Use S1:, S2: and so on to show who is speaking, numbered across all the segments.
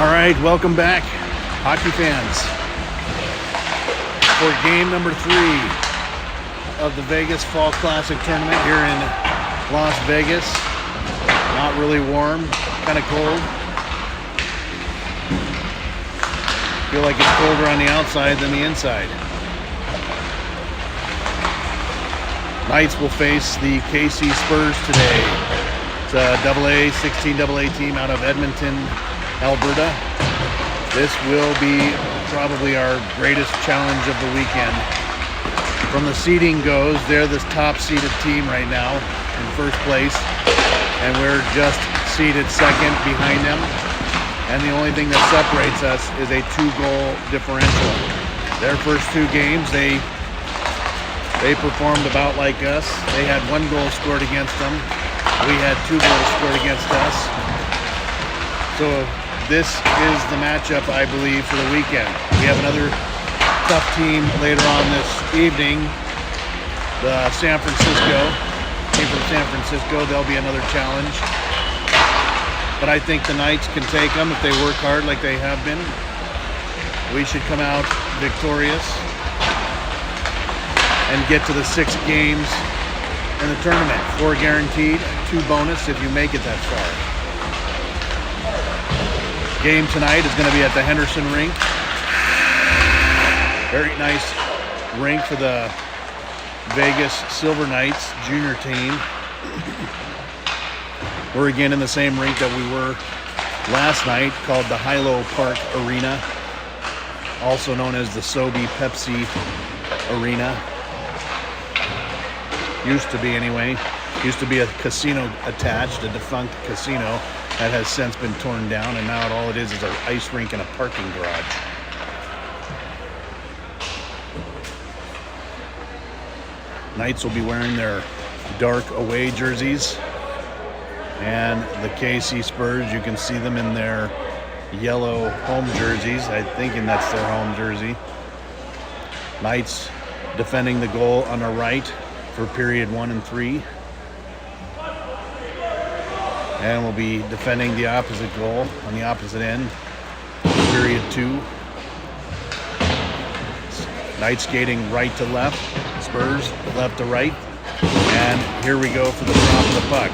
S1: All right, welcome back, hockey fans, for game number 3 of the Vegas Fall Classic Tournament here in Las Vegas. Not really warm, kind of cold. Feel like it's colder on the outside than the inside. Knights will face the KC Spurs today. It's a AA, 16AA team out of Edmonton, Alberta. This will be probably our greatest challenge of the weekend. From the seeding goes, they're the top seeded team right now in first place, and we're just seeded second behind them. And the only thing that separates us is a 2-goal differential. Their first 2 games, they performed about like us. They had 1 goal scored against them. We had 2 goals scored against us. So this is the matchup, I believe, for the weekend. We have another tough team later on this evening. The team from San Francisco, they'll be another challenge. But I think the Knights can take them if they work hard like they have been. We should come out victorious and get to the 6 games in the tournament. 4 guaranteed, 2 bonus if you make it that far. Game tonight is going to be at the Henderson Rink. Very nice rink for the Vegas Silver Knights junior team. We're again in the same rink that we were last night, called the Hilo Park Arena, also known as the Sobe Pepsi Arena. Used to be anyway. Used to be a casino attached, a defunct casino that has since been torn down, and now all it is an ice rink and a parking garage. Knights will be wearing their dark away jerseys, and the KC Spurs, you can see them in their yellow home jerseys. I'm thinking that's their home jersey. Knights defending the goal on the right for period 1 and 3. And we'll be defending the opposite goal on the opposite end, period 2. Knights skating right to left, Spurs left to right. And here we go for the drop of the puck.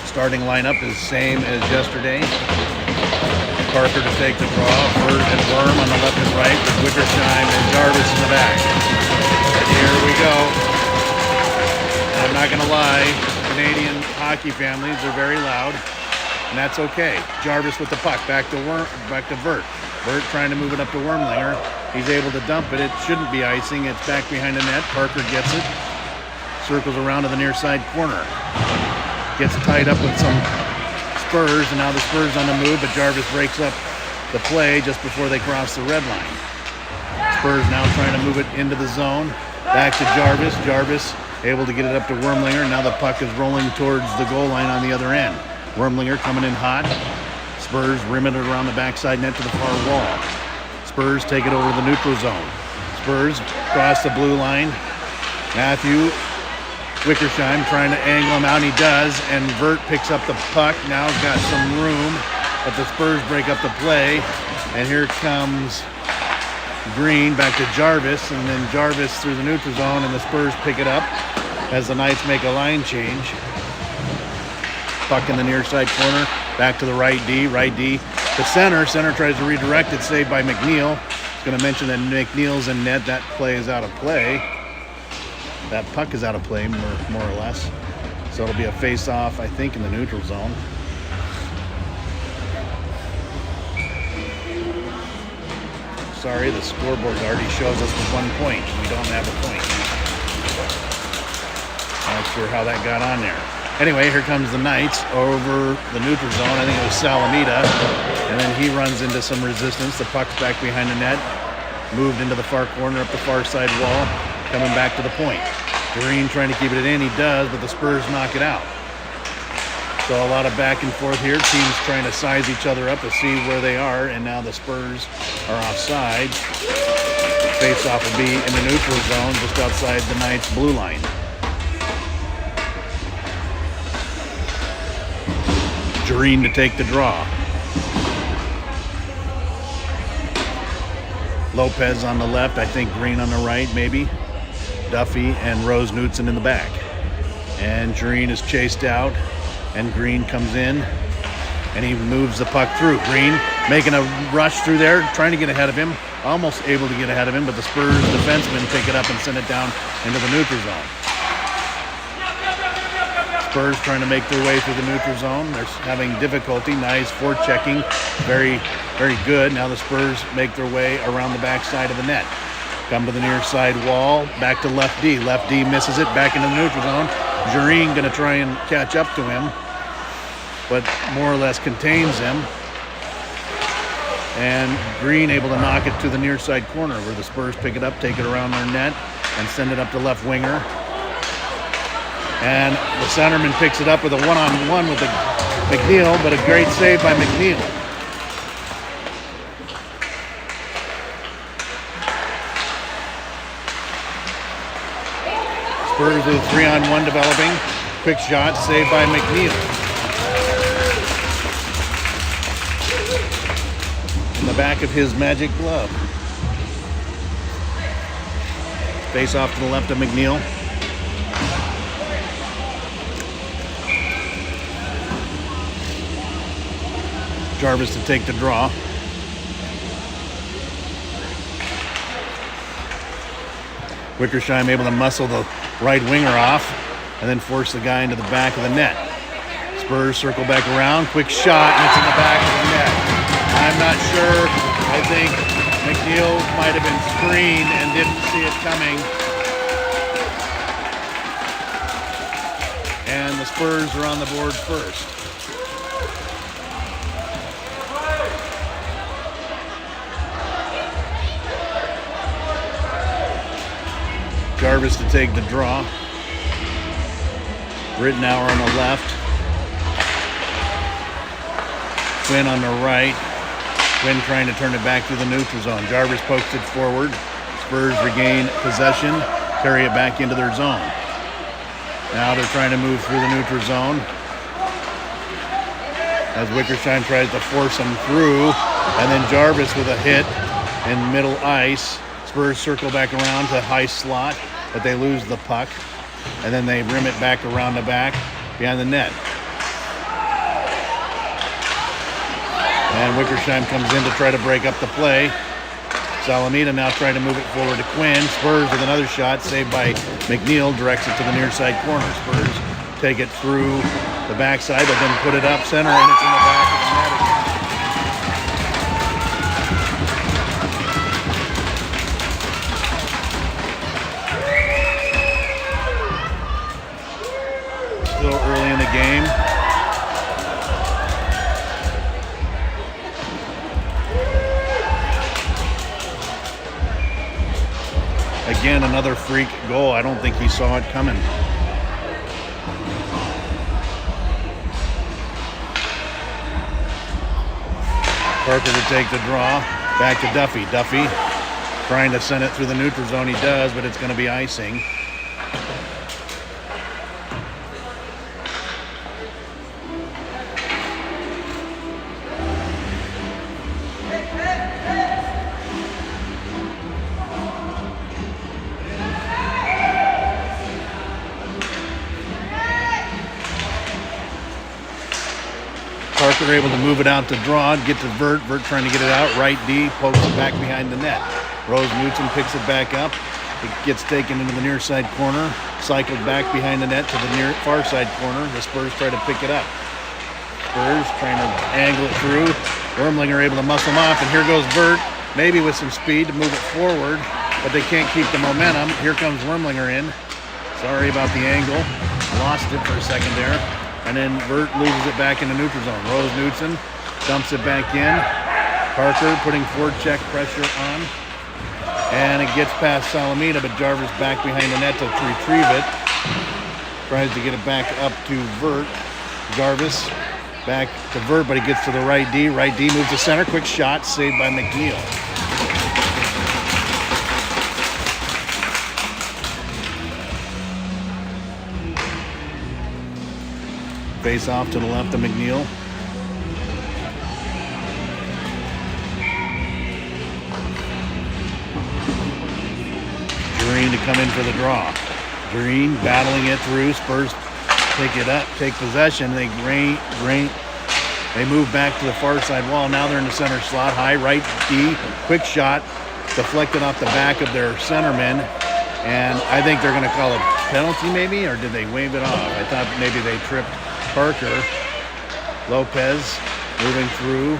S1: Starting lineup is the same as yesterday. Parker to take the draw, Burt and Worm on the left and right, with Wickersheim and Jarvis in the back. And here we go. And I'm not going to lie, Canadian hockey families are very loud, and that's okay. Jarvis with the puck, back to Vert. Vert trying to move it up to Wormlinger. He's able to dump it. It shouldn't be icing. It's back behind the net. Parker gets it. Circles around to the near side corner. Gets tied up with some Spurs, and now the Spurs on the move, but Jarvis breaks up the play just before they cross the red line. Spurs now trying to move it into the zone. Back to Jarvis. Jarvis able to get it up to Wormlinger. Now the puck is rolling towards the goal line on the other end. Wormlinger coming in hot. Spurs rim it around the backside net to the far wall. Spurs take it over the neutral zone. Spurs cross the blue line. Matthew Wickersheim trying to angle him out. He does, and Vert picks up the puck. Now got some room, but the Spurs break up the play. And here comes Green back to Jarvis, and then Jarvis through the neutral zone, and the Spurs pick it up as the Knights make a line change. Puck in the near side corner, back to the right D to center. Center tries to redirect it, saved by McNeil. I was going to mention that McNeil's in net. That play is out of play. That puck is out of play, more or less. So it'll be a face-off, I think, in the neutral zone. Sorry, the scoreboard already shows us with 1 point. We don't have a point. Not sure how that got on there. Anyway, here comes the Knights over the neutral zone. I think it was Salamita. And then he runs into some resistance. The puck's back behind the net. Moved into the far corner, up the far side wall. Coming back to the point. Green trying to keep it in. He does, but the Spurs knock it out. So a lot of back and forth here. Teams trying to size each other up to see where they are. And now the Spurs are offside. Face-off will be in the neutral zone just outside the Knights' blue line. Green to take the draw. Lopez on the left, I think Green on the right, maybe. Duffy and Rose Knutson in the back. And Green is chased out, and Green comes in, and he moves the puck through. Green making a rush through there, trying to get ahead of him, almost able to get ahead of him, but the Spurs defensemen pick it up and send it down into the neutral zone. Spurs trying to make their way through the neutral zone. They're having difficulty. Nice forechecking, very, very good. Now the Spurs make their way around the backside of the net. Come to the near side wall, back to left D. Left D misses it, back into the neutral zone. Jareen going to try and catch up to him, but more or less contains him. And Green able to knock it to the near side corner where the Spurs pick it up, take it around their net, and send it up to left winger. And the centerman picks it up with a one-on-one with McNeil, but a great save by McNeil. Spurs with a 3-on-1 developing. Quick shot, saved by McNeil. In the back of his magic glove. Face off to the left of McNeil. Jarvis to take the draw. Wickersheim able to muscle the right winger off and then force the guy into the back of the net. Spurs circle back around, quick shot, and it's in the back of the net. I'm not sure. I think McNeil might have been screened and didn't see it coming. And the Spurs are on the board first. Jarvis to take the draw. Rittenauer on the left. Quinn on the right. Quinn trying to turn it back through the neutral zone. Jarvis pokes it forward. Spurs regain possession, carry it back into their zone. Now they're trying to move through the neutral zone as Wickersheim tries to force him through, and then Jarvis with a hit in middle ice. Spurs circle back around to high slot, but they lose the puck, and then they rim it back around the back behind the net. And Wickersheim comes in to try to break up the play. Salamina now trying to move it forward to Quinn. Spurs with another shot, saved by McNeil, directs it to the near side corner. Spurs take it through the backside, but then put it up center, and it's in the back of the net again. Still early in the game. Again, another freak goal. I don't think he saw it coming. Parker to take the draw. Back to Duffy. Duffy trying to send it through the neutral zone. He does, but it's going to be icing. Parker able to move it out to draw, get to Vert. Vert trying to get it out. Right D pokes it back behind the net. Rose Knutson picks it back up. It gets taken into the near side corner. Cycled back behind the net to the near far side corner. The Spurs try to pick it up. Spurs trying to angle it through. Wormlinger able to muscle him off, and here goes Vert, maybe with some speed to move it forward, but they can't keep the momentum. Here comes Wormlinger in. Sorry about the angle. Lost it for a second there. And then Vert loses it back in the neutral zone. Rose Knutson dumps it back in. Parker putting forecheck pressure on. And it gets past Salamina, but Jarvis back behind the net to retrieve it. Tries to get it back up to Vert. Jarvis back to Vert, but he gets to the right D. Right D moves to center. Quick shot, saved by McNeil. Face off to the left of McNeil. come in for the draw. Green battling it through. Spurs take it up, take possession. They move back to the far side wall. Now they're in the center slot. High right D. Quick shot. Deflected off the back of their centerman. And I think they're going to call a penalty maybe, or did they wave it off? I thought maybe they tripped Parker. Lopez moving through.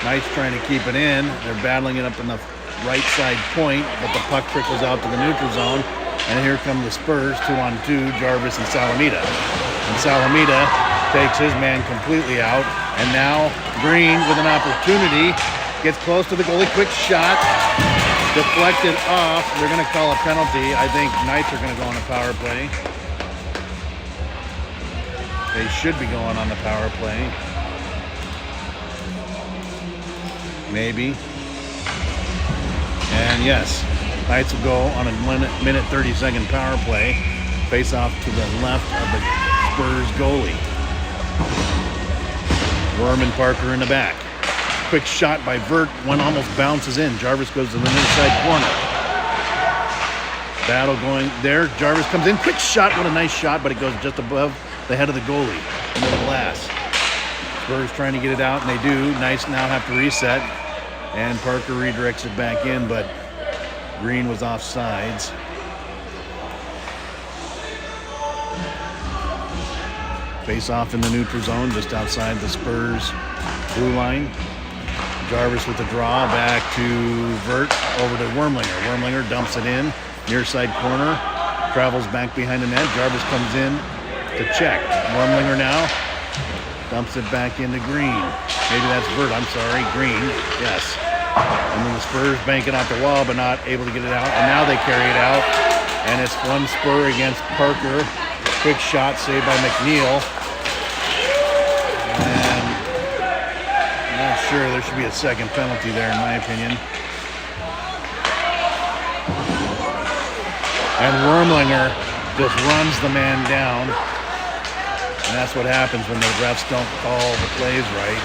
S1: Knight's trying to keep it in. They're battling it up in the right side point, but the puck trickles out to the neutral zone. And here come the Spurs, 2-on-2, Jarvis and Salamita. And Salamita takes his man completely out. And now Green with an opportunity. Gets close to the goalie. Quick shot. Deflected off. They're going to call a penalty. I think Knights are going to go on a power play. They should be going on the power play. Maybe. And yes, Knights will go on a minute 30-second power play. Face off to the left of the Spurs goalie. Worm and Parker in the back. Quick shot by Vert. One almost bounces in. Jarvis goes to the near side corner. Battle going there. Jarvis comes in. Quick shot. What a nice shot, but it goes just above the head of the goalie into the glass. Spurs trying to get it out, and they do. Knights now have to reset. And Parker redirects it back in, but Green was off sides. Face off in the neutral zone, just outside the Spurs blue line. Jarvis with the draw, back to Vert, over to Wormlinger. Wormlinger dumps it in, near side corner, travels back behind the net. Jarvis comes in to check. Wormlinger now dumps it back into Green. Maybe that's Vert, I'm sorry, Green, yes. And then the Spurs bank it off the wall, but not able to get it out. And now they carry it out, and it's one Spur against Parker. Quick shot saved by McNeil. And I'm not sure, there should be a second penalty there in my opinion. And Wormlinger just runs the man down. And that's what happens when the refs don't call the plays right.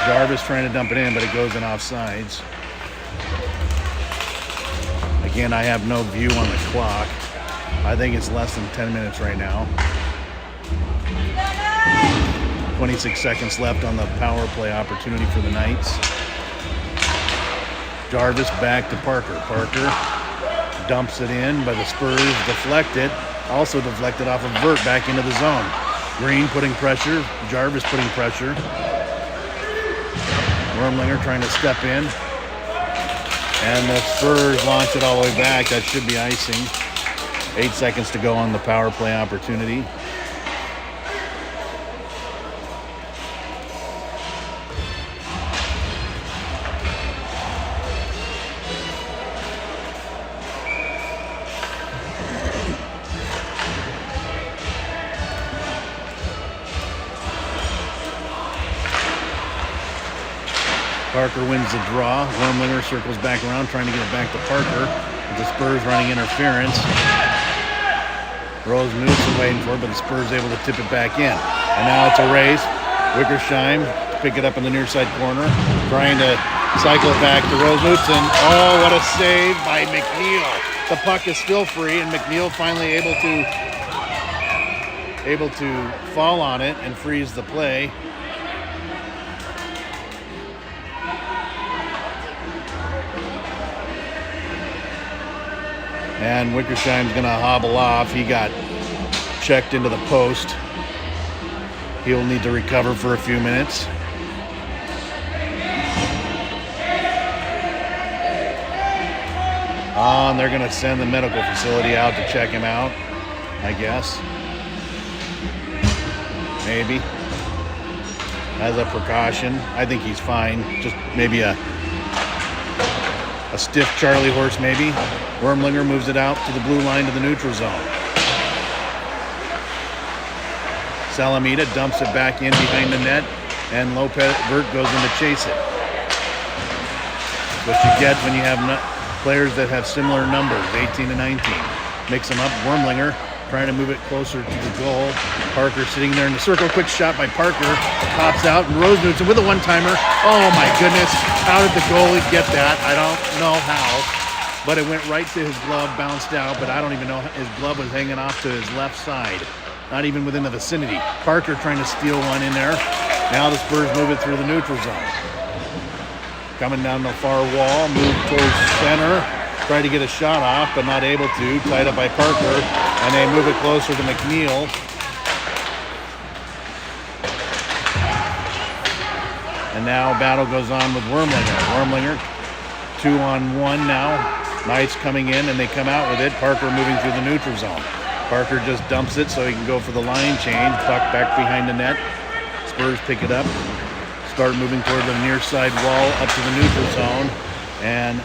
S1: Jarvis trying to dump it in, but it goes in offsides. Again, I have no view on the clock. I think it's less than 10 minutes right now. 26 seconds left on the power play opportunity for the Knights. Jarvis back to Parker. Parker dumps it in, but the Spurs deflect it. Also deflected off of Vert back into the zone. Green putting pressure. Jarvis putting pressure. Wormlinger trying to step in. And the Spurs launch it all the way back. That should be icing. 8 seconds to go on the power play opportunity. Parker wins the draw. Wormlinger circles back around, trying to get it back to Parker. With the Spurs running interference. Rose Knudsen waiting for it, but the Spurs able to tip it back in. And now it's a race. Wickersheim to pick it up in the near side corner. Trying to cycle it back to Rose Knudsen. Oh, what a save by McNeil. The puck is still free, and McNeil finally able to fall on it and freeze the play. And Wickersheim's going to hobble off. He got checked into the post. He'll need to recover for a few minutes. And they're going to send the medical facility out to check him out, I guess. Maybe. As a precaution. I think he's fine. Just maybe a stiff Charlie horse, maybe. Wormlinger moves it out to the blue line to the neutral zone. Salamita dumps it back in behind the net, and Vert goes in to chase it. What you get when you have players that have similar numbers, 18 to 19. Mix them up. Wormlinger trying to move it closer to the goal. Parker sitting there in the circle. Quick shot by Parker. Pops out, and Rose Knudsen with a one-timer. Oh my goodness. How did the goalie get that? I don't know how. but it went right to his glove, bounced out, but I don't even know, his glove was hanging off to his left side, not even within the vicinity. Parker trying to steal one in there. Now the Spurs move it through the neutral zone. Coming down the far wall, move towards center, try to get a shot off, but not able to, tied up by Parker, and they move it closer to McNeil. And now battle goes on with Wormlinger. Wormlinger, 2-on-1 now. Knights coming in, and they come out with it. Parker moving through the neutral zone. Parker just dumps it so he can go for the line change. Puck back behind the net. Spurs pick it up. Start moving toward the near side wall up to the neutral zone. And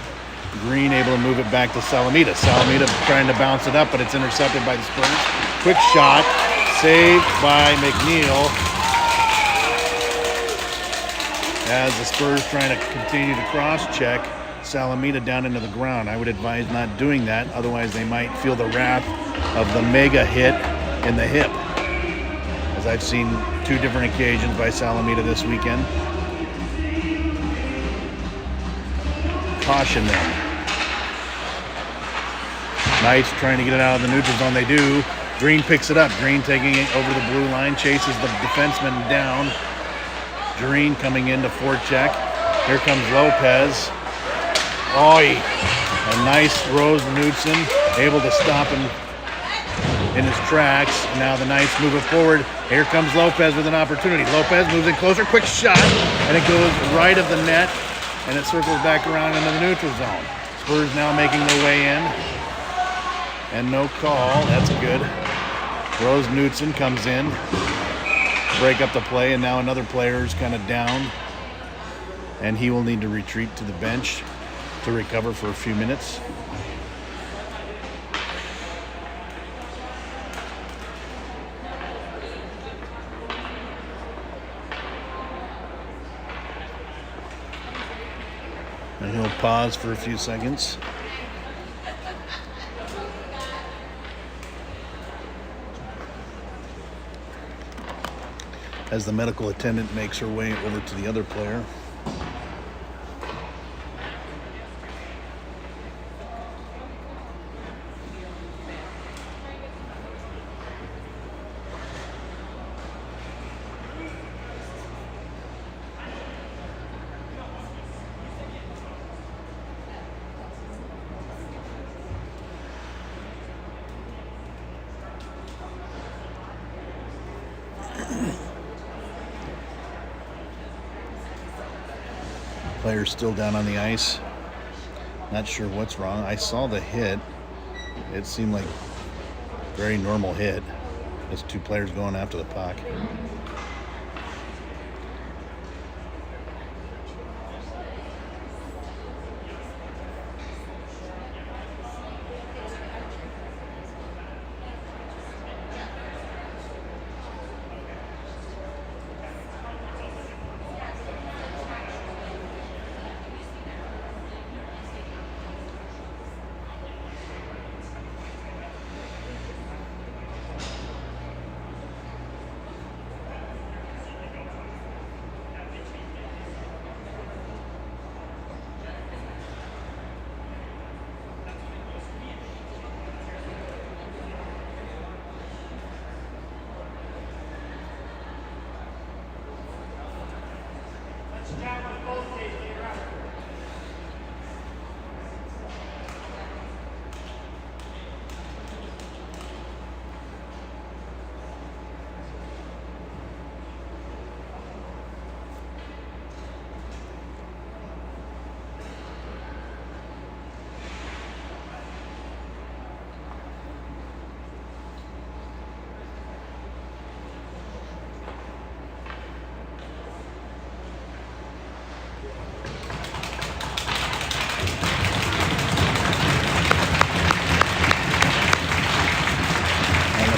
S1: Green able to move it back to Salamita. Salamita trying to bounce it up, but it's intercepted by the Spurs. Quick shot. Saved by McNeil. As the Spurs trying to continue to cross-check Salamita down into the ground. I would advise not doing that, otherwise they might feel the wrath of the mega hit in the hip, as I've seen 2 different occasions by Salamita this weekend. Caution them. Knights trying to get it out of the neutral zone. They do. Green picks it up. Green taking it over the blue line, chases the defenseman down. Green coming in to forecheck. Here comes Lopez. Oi! A nice Rose Knudsen, able to stop him in his tracks. Now the Knights moving forward. Here comes Lopez with an opportunity. Lopez moves in closer, quick shot, and it goes right of the net, and it circles back around into the neutral zone. Spurs now making their way in, and no call. That's good. Rose Knudsen comes in, break up the play, and now another player is kind of down, and he will need to retreat to the bench to recover for a few minutes. And he'll pause for a few seconds. As the medical attendant makes her way over to the other player. Player's still down on the ice. Not sure what's wrong. I saw the hit. It seemed like a very normal hit. There's 2 players going after the puck.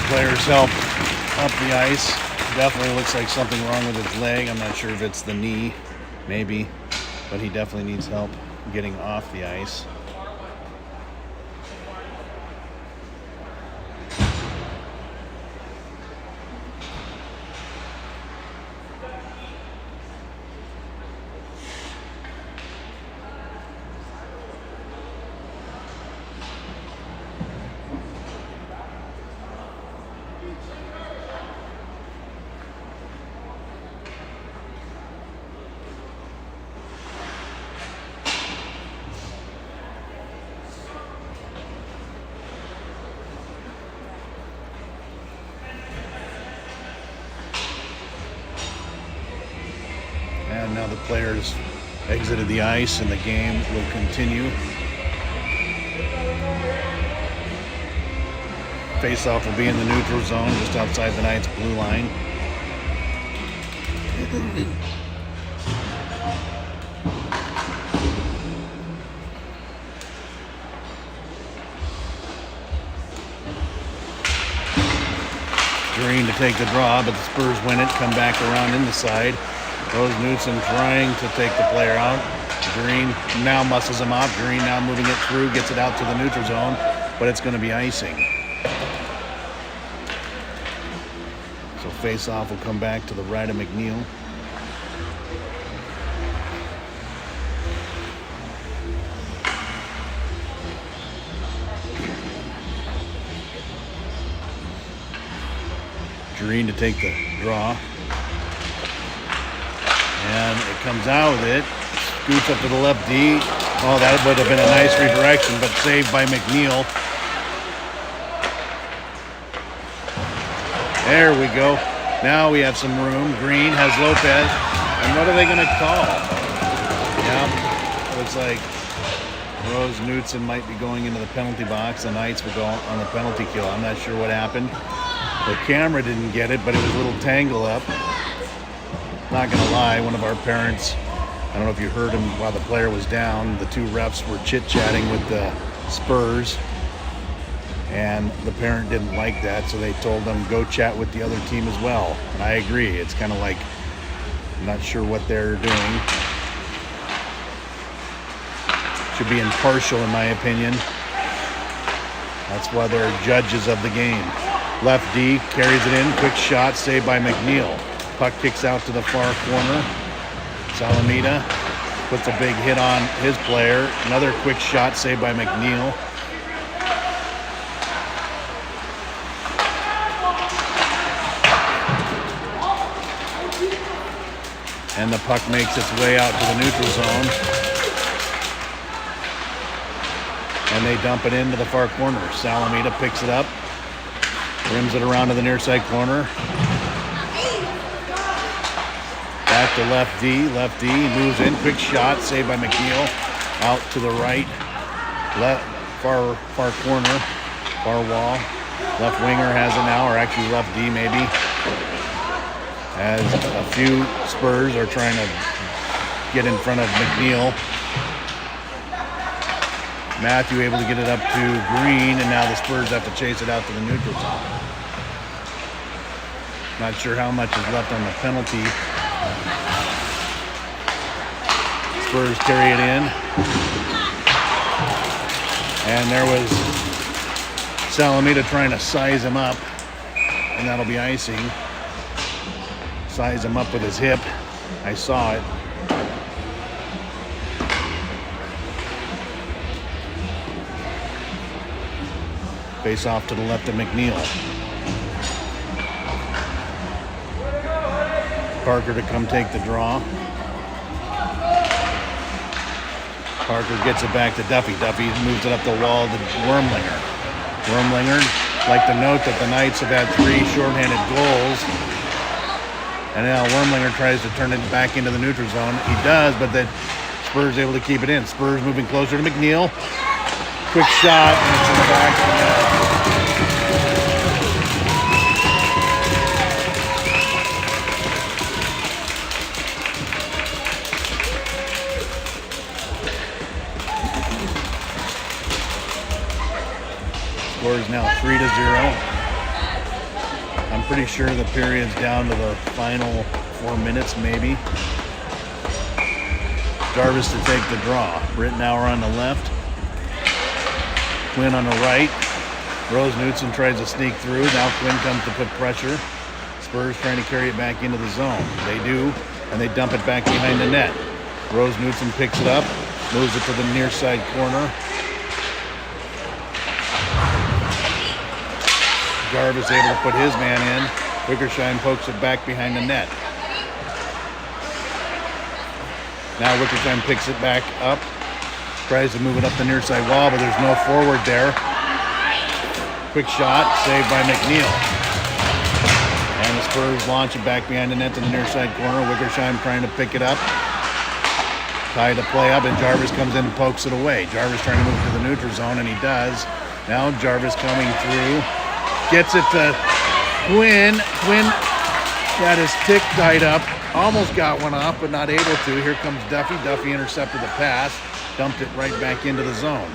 S1: Players help up the ice. Definitely looks like something wrong with his leg. I'm not sure if it's the knee, maybe, but he definitely needs help getting off the ice. And now the players exited the ice and the game will continue. Face-off will be in the neutral zone just outside the Knights' blue line. Green to take the draw, but the Spurs win it, come back around in the side. Rose Knudsen trying to take the player out. Green now muscles him off. Green now moving it through, gets it out to the neutral zone, but it's going to be icing. So face-off will come back to the right of McNeil. Green to take the draw. And it comes out with it. Scoots up to the left D. Oh, that would have been a nice redirection, but saved by McNeil. There we go. Now we have some room. Green has Lopez. And what are they going to call? Yeah, looks like Rose Knudsen might be going into the penalty box. The Knights will go on the penalty kill. I'm not sure what happened. The camera didn't get it, but it was a little tangle up. Not gonna lie, one of our parents, I don't know if you heard him while the player was down, the two refs were chit-chatting with the Spurs, and the parent didn't like that, so they told them go chat with the other team as well. And I agree, it's kind of like, I'm not sure what they're doing. Should be impartial in my opinion. That's why they're judges of the game. Left D carries it in, quick shot, saved by McNeil. Puck kicks out to the far corner. Salamita puts a big hit on his player. Another quick shot, saved by McNeil. And the puck makes its way out to the neutral zone. And they dump it into the far corner. Salamita picks it up. Rims it around to the near side corner. Back to left D moves in, quick shot, saved by McNeil. Out to the right, left far corner, far wall. Left winger has it now, or actually left D maybe. As a few Spurs are trying to get in front of McNeil. Matthew able to get it up to Green, and now the Spurs have to chase it out to the neutral zone. Not sure how much is left on the penalty. Spurs carry it in. And there was Salamita trying to size him up, and that'll be icing. Size him up with his hip. I saw it. Face off to the left of McNeil. Parker to come take the draw. Parker gets it back to Duffy. Duffy moves it up the wall to Wormlinger. Wormlinger, like to note that the Knights have had 3 shorthanded goals. And now Wormlinger tries to turn it back into the neutral zone. He does, but then Spurs able to keep it in. Spurs moving closer to McNeil. Quick shot, and it's in the back of the net. Score is now 3-0. I'm pretty sure the period's down to the final 4 minutes, maybe. Jarvis to take the draw. Rittenauer on the left. Quinn on the right. Rose Knudsen tries to sneak through. Now Quinn comes to put pressure. Spurs trying to carry it back into the zone. They do, and they dump it back behind the net. Rose Knudsen picks it up, moves it to the near side corner. Jarvis able to put his man in. Wickersham pokes it back behind the net. Now Wickersham picks it back up. Tries to move it up the near side wall, but there's no forward there. Quick shot, saved by McNeil. And the Spurs launch it back behind the net to the near side corner. Wickersheim trying to pick it up. Tie the play up, and Jarvis comes in and pokes it away. Jarvis trying to move to the neutral zone, and he does. Now Jarvis coming through. Gets it to Quinn. Quinn got his tick tied up. Almost got one off, but not able to. Here comes Duffy. Duffy intercepted the pass. Dumped it right back into the zone.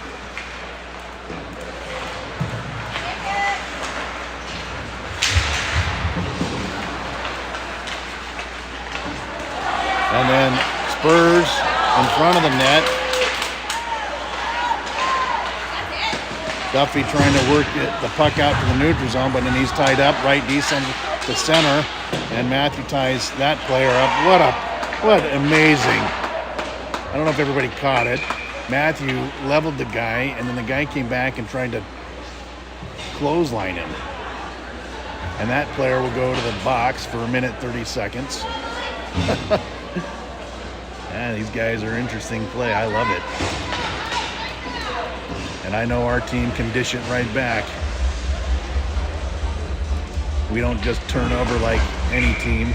S1: And then Spurs in front of the net. Duffy trying to work the puck out to the neutral zone, but then he's tied up. Right D sends to center, and Matthew ties that player up. What amazing. I don't know if everybody caught it. Matthew leveled the guy, and then the guy came back and tried to clothesline him. And that player will go to the box for 1 minute 30 seconds. Yeah, these guys are interesting play. I love it. And I know our team can dish it right back. We don't just turn over like any team.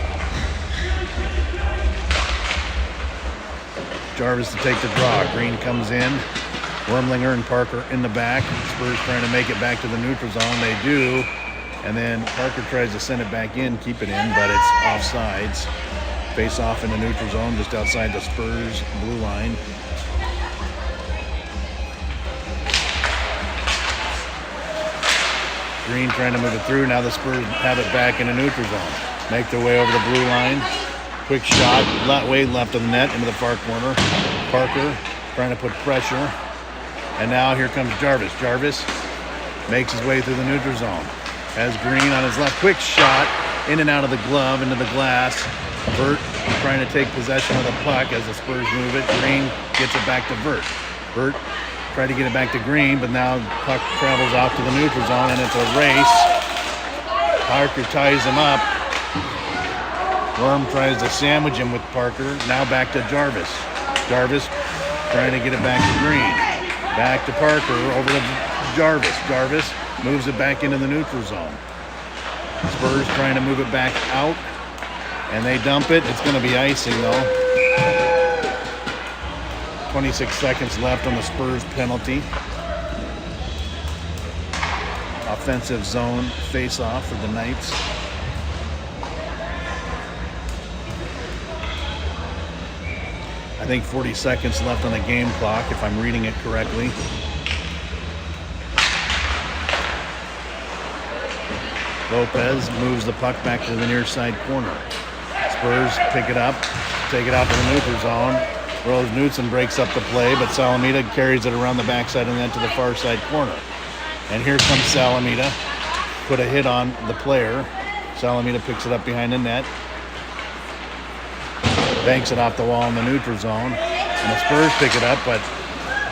S1: Jarvis to take the draw. Green comes in. Wormlinger and Parker in the back. Spurs trying to make it back to the neutral zone. They do. And then Parker tries to send it back in, keep it in, but it's offsides. Face off in the neutral zone just outside the Spurs blue line. Green trying to move it through. Now the Spurs have it back in the neutral zone. Make their way over the blue line. Quick shot, way left of the net into the far corner. Parker trying to put pressure. And now here comes Jarvis. Jarvis makes his way through the neutral zone. Has Green on his left. Quick shot in and out of the glove into the glass. Vert trying to take possession of the puck as the Spurs move it. Green gets it back to Vert. Vert tried to get it back to Green, but now puck travels off to the neutral zone, and it's a race. Parker ties him up. Worm tries to sandwich him with Parker. Now back to Jarvis. Jarvis trying to get it back to Green. Back to Parker, over to Jarvis. Jarvis moves it back into the neutral zone. Spurs trying to move it back out. And they dump it. It's going to be icing, though. 26 seconds left on the Spurs penalty. Offensive zone face-off for the Knights. I think 40 seconds left on the game clock, if I'm reading it correctly. Lopez moves the puck back to the near side corner. Spurs pick it up, take it out to the neutral zone. Rose Knudsen breaks up the play, but Salamita carries it around the backside and then to the far side corner. And here comes Salamita. Put a hit on the player. Salamita picks it up behind the net. Banks it off the wall in the neutral zone. And the Spurs pick it up, but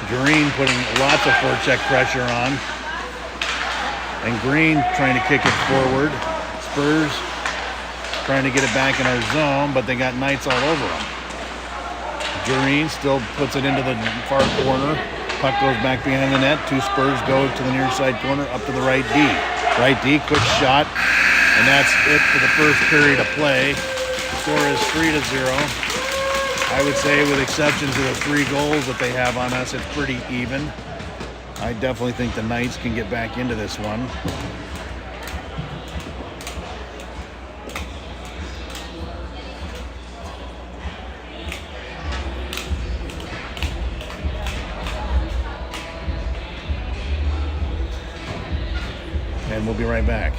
S1: Green putting lots of forecheck pressure on. And Green trying to kick it forward. Spurs trying to get it back in our zone, but they got Knights all over them. Green still puts it into the far corner. Puck goes back behind the net. Two Spurs go to the near side corner, up to the right D. Right D, quick shot. And that's it for the first period of play. Score is 3-0. I would say, with exception to the 3 goals that they have on us, it's pretty even. I definitely think the Knights can get back into this one. And we'll be right back.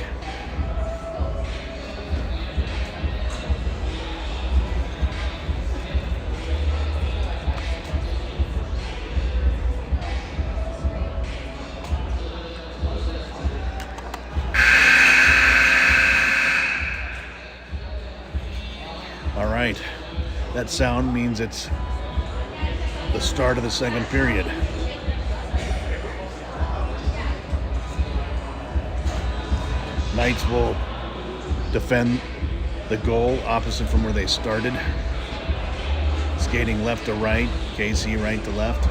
S1: All right, that sound means it's the start of the second period. Knights will defend the goal opposite from where they started. Skating left to right, KC right to left.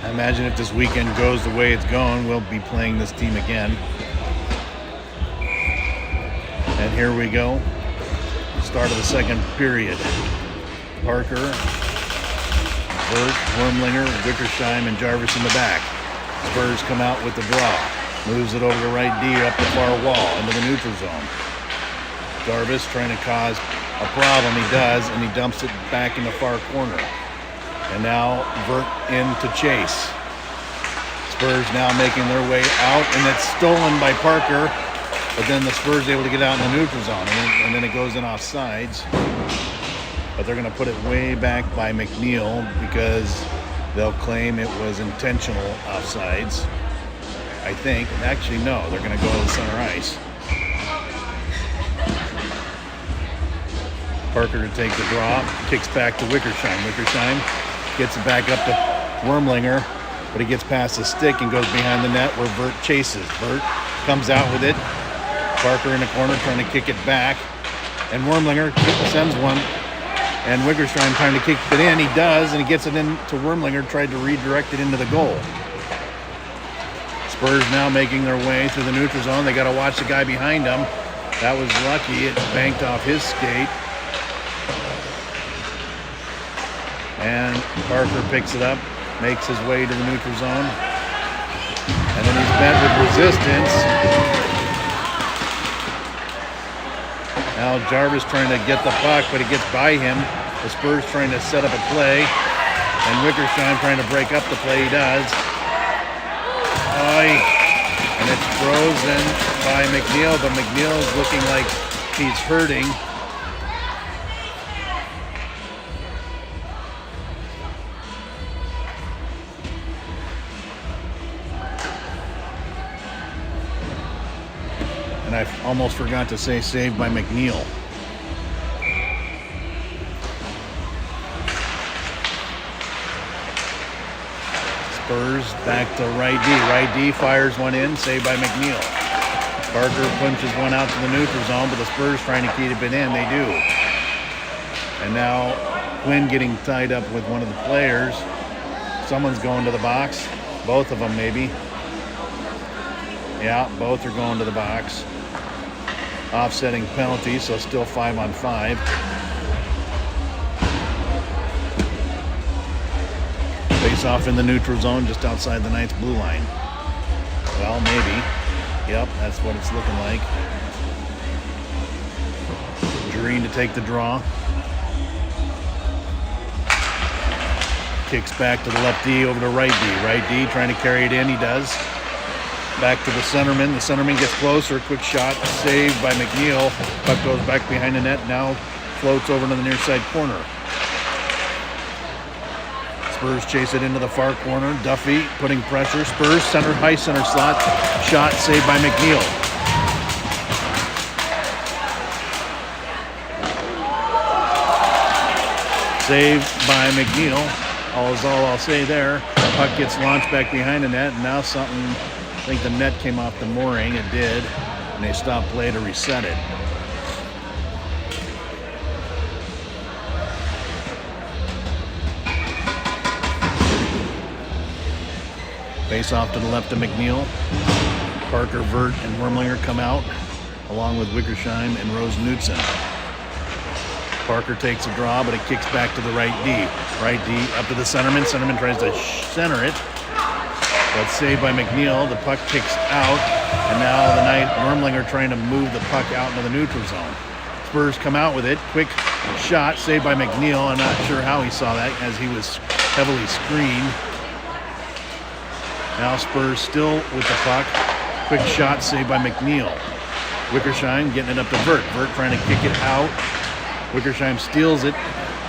S1: I imagine if this weekend goes the way it's going, we'll be playing this team again. And here we go. Start of the second period. Parker, Vert, Wormlinger, Wickersheim, and Jarvis in the back. Spurs come out with the draw. Moves it over to right D up the far wall into the neutral zone. Jarvis trying to cause a problem. He does, and he dumps it back in the far corner. And now Vert in to chase. Spurs now making their way out, and it's stolen by Parker. But then the Spurs able to get out in the neutral zone, and then it goes in off sides. But they're going to put it way back by McNeil because they'll claim it was intentional offsides. I think. Actually, no. They're going to go to the center ice. Parker to take the draw. Kicks back to Wickersheim. Wickersheim gets it back up to Wormlinger, but he gets past the stick and goes behind the net where Vert chases. Vert comes out with it. Parker in the corner trying to kick it back. And Wormlinger sends one. And Wickersheim trying to kick it in. He does, and he gets it in to Wormlinger, tried to redirect it into the goal. Spurs now making their way through the neutral zone. They got to watch the guy behind them. That was lucky. It banked off his skate. And Parker picks it up, makes his way to the neutral zone. And then he's met with resistance. Now Jarvis trying to get the puck, but it gets by him. The Spurs trying to set up a play. And Wickersheim trying to break up the play. He does. And it's frozen by McNeil, but McNeil is looking like he's hurting. And I almost forgot to say saved by McNeil. Spurs back to right D. Right D fires one in, saved by McNeil. Parker punches one out to the neutral zone, but the Spurs trying to keep it in. They do. And now Quinn getting tied up with one of the players. Someone's going to the box. Both of them, maybe. Yeah, both are going to the box. Offsetting penalty, so still 5-on-5. Face off in the neutral zone just outside the Knights' blue line. Well, maybe. Yep, that's what it's looking like. Green to take the draw. Kicks back to the left D over to right D. Right D trying to carry it in. He does. Back to the centerman. The centerman gets closer. Quick shot saved by McNeil. Puck goes back behind the net. Now floats over to the near side corner. Spurs chase it into the far corner. Duffy putting pressure. Spurs center, high center slot. Shot saved by McNeil. Saved by McNeil. All is all I'll say there. Puck gets launched back behind the net. And now something, I think the net came off the mooring. It did. And they stopped play to reset it. Face off to the left of McNeil. Parker, Vert, and Wormlinger come out, along with Wickersheim and Rose Knudsen. Parker takes a draw, but it kicks back to the right D. Right D up to the centerman. Centerman tries to center it, but saved by McNeil. The puck kicks out, and now the Knight Wormlinger trying to move the puck out into the neutral zone. Spurs come out with it. Quick shot, saved by McNeil. I'm not sure how he saw that, as he was heavily screened. Now Spurs still with the puck. Quick shot saved by McNeil. Wickersheim getting it up to Vert. Vert trying to kick it out. Wickersheim steals it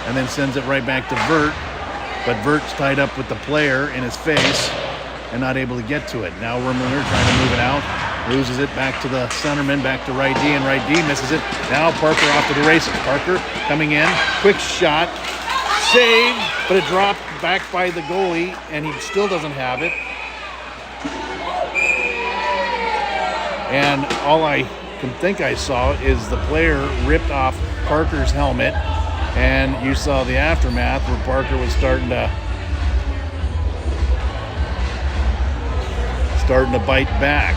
S1: and then sends it right back to Vert. But Vert's tied up with the player in his face and not able to get to it. Now Wormlinger trying to move it out. Loses it back to the centerman, back to right D, and right D misses it. Now Parker off to the races. Parker coming in. Quick shot. Saved, but it dropped back by the goalie, and he still doesn't have it. And all I can think I saw is the player ripped off Parker's helmet, and you saw the aftermath where Parker was starting to starting to bite back.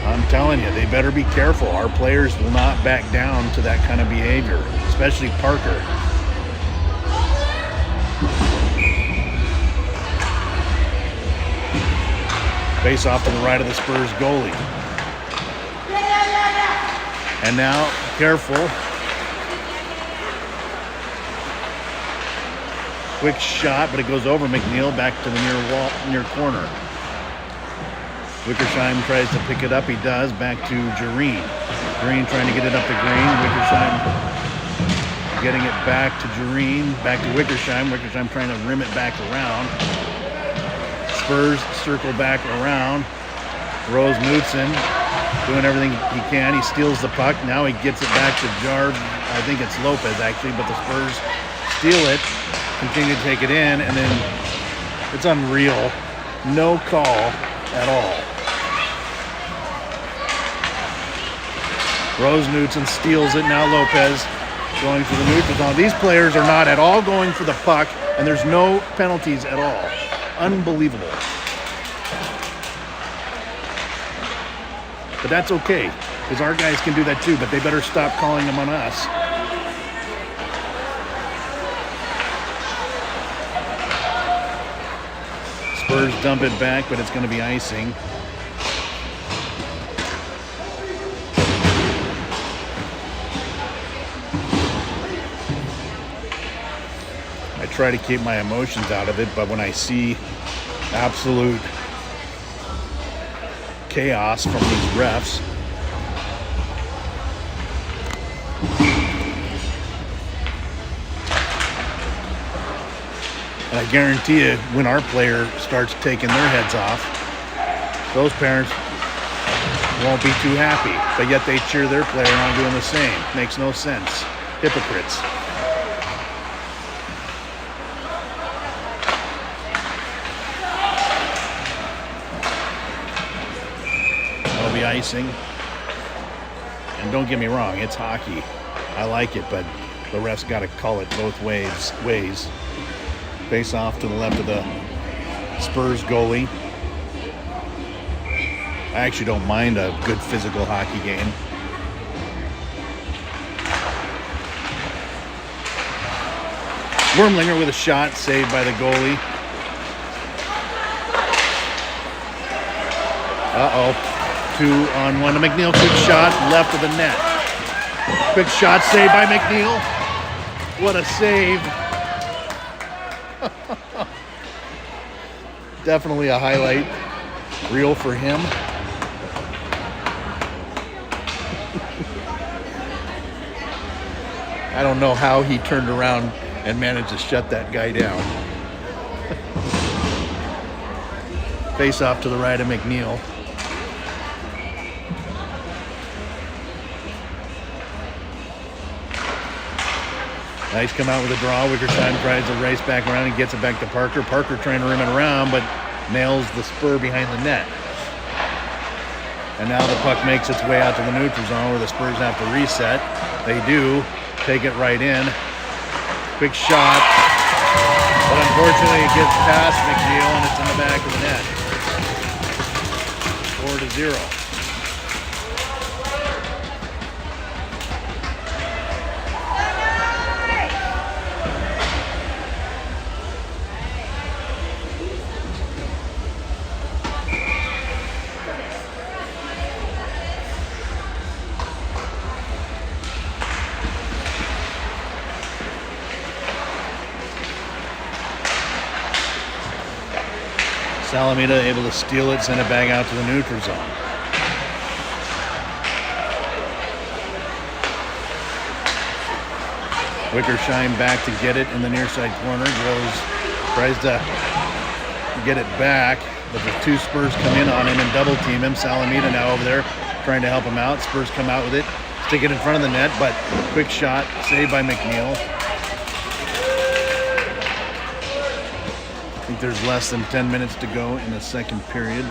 S1: I'm telling you, they better be careful. Our players will not back down to that kind of behavior, especially Parker. Face off to the right of the Spurs goalie. And now, careful. Quick shot, but it goes over McNeil back to the near corner. Wickersheim tries to pick it up. He does. Back to Jareen. Jareen trying to get it up to Green. Wickersheim getting it back to Jareen. Back to Wickersheim. Wickersheim trying to rim it back around. Spurs circle back around. Rose Knudsen doing everything he can. He steals the puck. Now he gets it back to Jarb. I think it's Lopez actually, but the Spurs steal it. Continue to take it in, and then it's unreal. No call at all. Rose Knudsen steals it. Now Lopez going for the neutral zone. These players are not at all going for the puck, and there's no penalties at all. Unbelievable. But that's okay, because our guys can do that too, but they better stop calling them on us. Spurs dump it back, but it's going to be icing. I try to keep my emotions out of it, but when I see absolute chaos from these refs, and I guarantee you, when our player starts taking their heads off, those parents won't be too happy, but yet they cheer their player on doing the same. Makes no sense. Hypocrites. That'll be icing. And don't get me wrong, it's hockey. I like it, but the refs got to call it both ways. Face off to the left of the Spurs goalie. I actually don't mind a good physical hockey game. Wormlinger with a shot saved by the goalie. Uh-oh. 2-on-1 to McNeil. Quick shot left of the net. Quick shot saved by McNeil. What a save. Definitely a highlight reel for him. I don't know how he turned around and managed to shut that guy down. Face off to the right of McNeil. Nice come out with a draw. Wickersheim tries to race back around and gets it back to Parker. Parker trying to rim it around, but nails the spur behind the net. And now the puck makes its way out to the neutral zone where the Spurs have to reset. They do. Take it right in. Quick shot. But unfortunately it gets past McNeil and it's in the back of the net. 4-0. Salamita able to steal it, send it back out to the neutral zone. Wickersheim back to get it in the near side corner. Groves tries to get it back, but the two Spurs come in on him and double team him. Salamita now over there trying to help him out. Spurs come out with it, stick it in front of the net, but quick shot saved by McNeil. I think there's less than 10 minutes to go in the second period.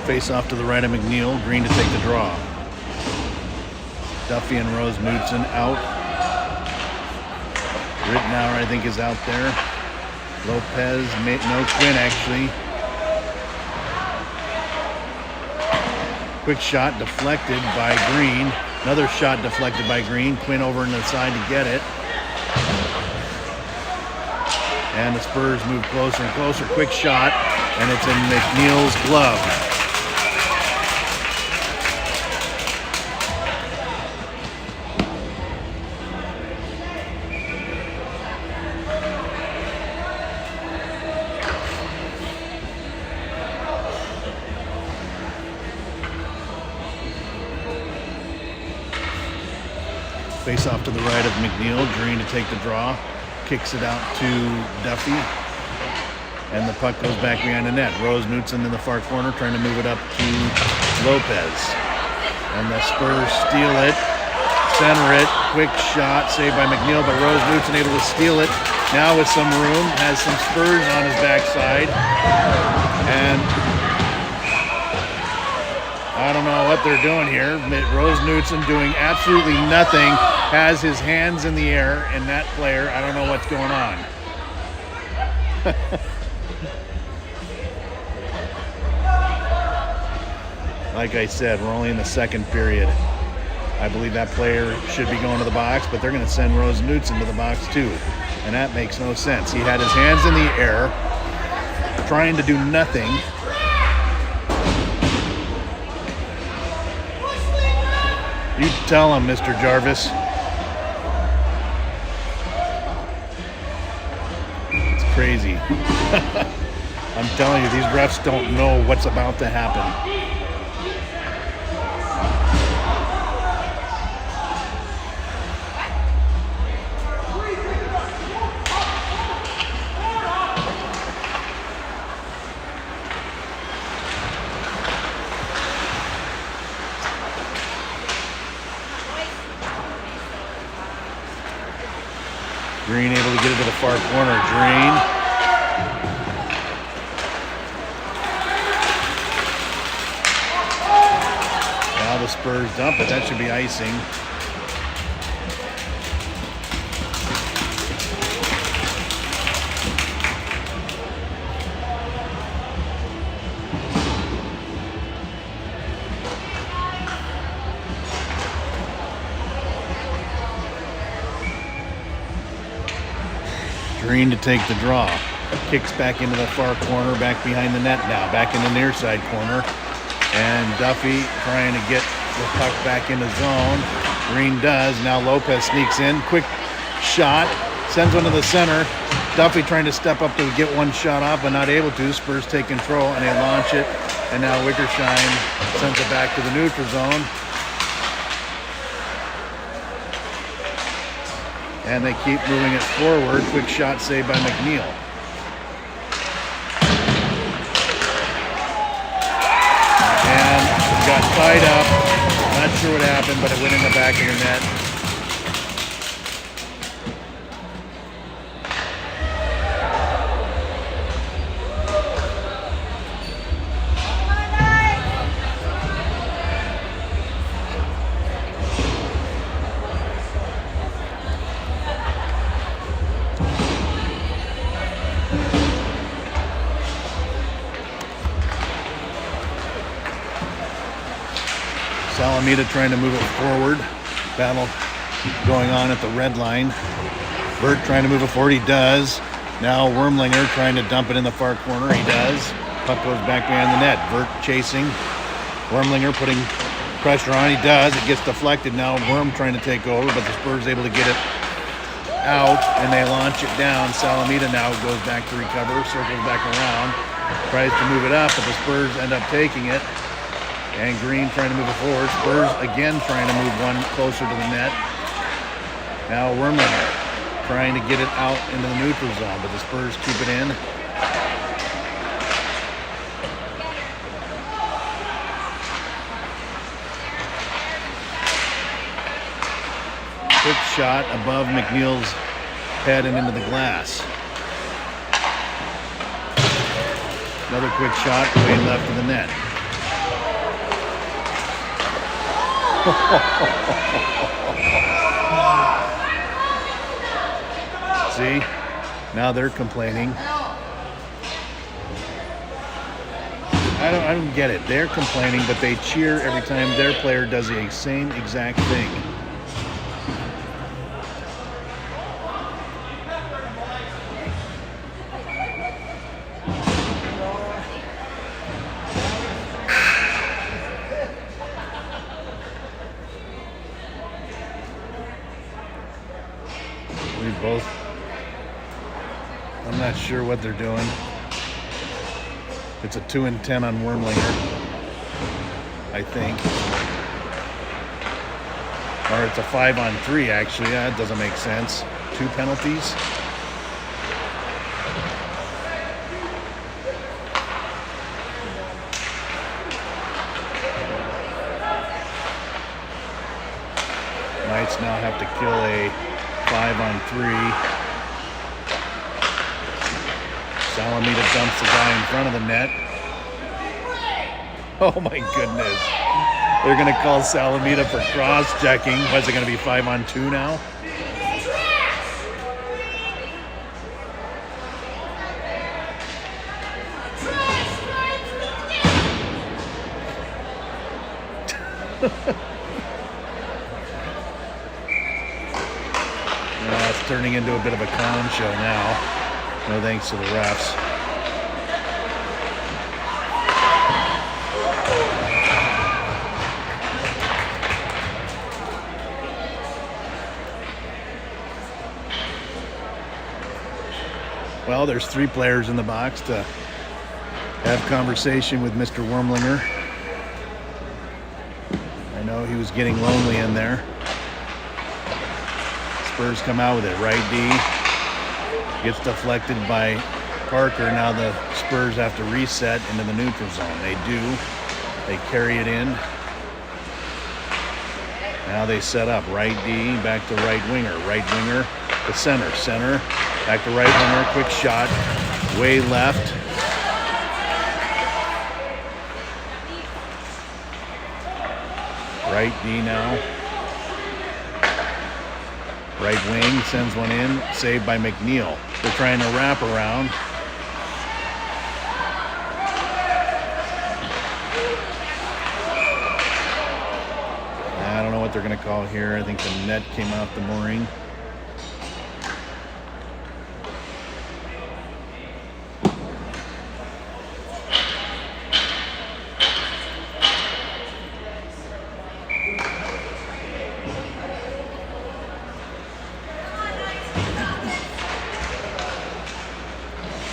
S1: Face off to the right of McNeil. Green to take the draw. Duffy and Rose Knudsen out. Rittenauer, I think, is out there. Lopez, no, Quinn actually. Quick shot deflected by Green. Another shot deflected by Green. Quinn over on the side to get it. And the Spurs move closer and closer. Quick shot, and it's in McNeil's glove. Face off to the right of McNeil. Green to take the draw. Kicks it out to Duffy. And the puck goes back behind the net. Rose Knudsen in the far corner trying to move it up to Lopez. And the Spurs steal it. Center it. Quick shot. Saved by McNeil, but Rose Knudsen able to steal it. Now with some room. Has some Spurs on his backside. And I don't know what they're doing here. Rose Knudsen doing absolutely nothing. Has his hands in the air, and that player, I don't know what's going on. Like I said, we're only in the second period. I believe that player should be going to the box, but they're going to send Rose Knudsen to the box too. And that makes no sense. He had his hands in the air, trying to do nothing. You tell him, Mr. Jarvis. It's crazy. I'm telling you, these refs don't know what's about to happen. Green able to get it to the far corner. Green. Now the Spurs dump it. That should be icing. Green to take the draw. Kicks back into the far corner, back behind the net now. Back in the near side corner. And Duffy trying to get the puck back in the zone. Green does. Now Lopez sneaks in. Quick shot. Sends one to the center. Duffy trying to step up to get one shot off, but not able to. Spurs take control, and they launch it. And now Wickershine sends it back to the neutral zone. And they keep moving it forward. Quick shot saved by McNeil. And got tied up. Not sure what happened, but it went in the back of the net. Alameda trying to move it forward. Battle going on at the red line. Burt trying to move it forward. He does. Now Wormlinger trying to dump it in the far corner. He does. Puck goes back behind the net. Burt chasing. Wormlinger putting pressure on. He does. It gets deflected. Now Worm trying to take over, but the Spurs able to get it out, and they launch it down. Salamita now goes back to recover. Circles back around. Tries to move it up, but the Spurs end up taking it. And Green trying to move it forward. Spurs again trying to move one closer to the net. Now Wormlinger trying to get it out into the neutral zone, but the Spurs keep it in. Quick shot above McNeil's head and into the glass. Another quick shot way left of the net. See? Now they're complaining. I don't get it. They're complaining, but they cheer every time their player does the same exact thing. I'm not sure what they're doing. It's a 2 and 10 on Wormlinger, I think. Or it's a 5 on 3, actually. That doesn't make sense. 2 penalties. Knights now have to kill a 5 on 3. Salamita dumps the guy in front of the net. Oh my goodness. They're going to call Salamita for cross-checking. What's it going to be, 5 on 2 now? It's turning into a bit of a clown show now. No thanks to the refs. Well, there's 3 players in the box to have conversation with Mr. Wormlinger. I know he was getting lonely in there. Spurs come out with it. Right D. Gets deflected by Parker. Now the Spurs have to reset into the neutral zone. They do. They carry it in. Now they set up. Right D, back to right winger. Right winger to center. Center, back to right winger. Quick shot. Way left. Right D now. Right wing sends one in, saved by McNeil. They're trying to wrap around. I don't know what they're going to call here. I think the net came off the mooring.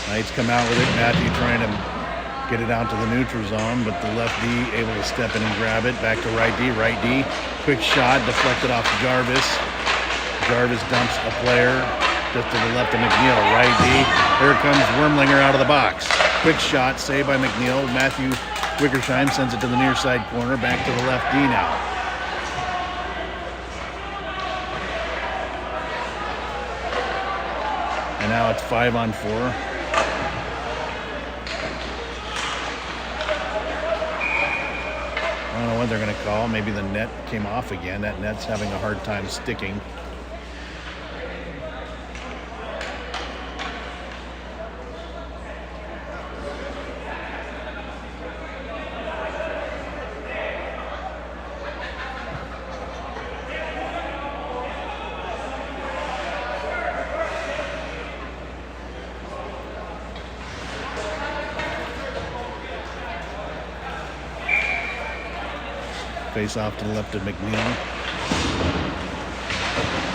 S1: Knights come out with it. Matthew trying to get it out to the neutral zone, but the left D able to step in and grab it. Back to right D. Right D. Quick shot deflected off Jarvis. Jarvis dumps a player just to the left of McNeil. Right D. Here comes Wormlinger out of the box. Quick shot saved by McNeil. Matthew Wickersheim sends it to the near side corner. Back to the left D now. And now it's 5 on 4. I don't know what they're going to call. Maybe the net came off again. That net's having a hard time sticking. Face off to the left of McNeil.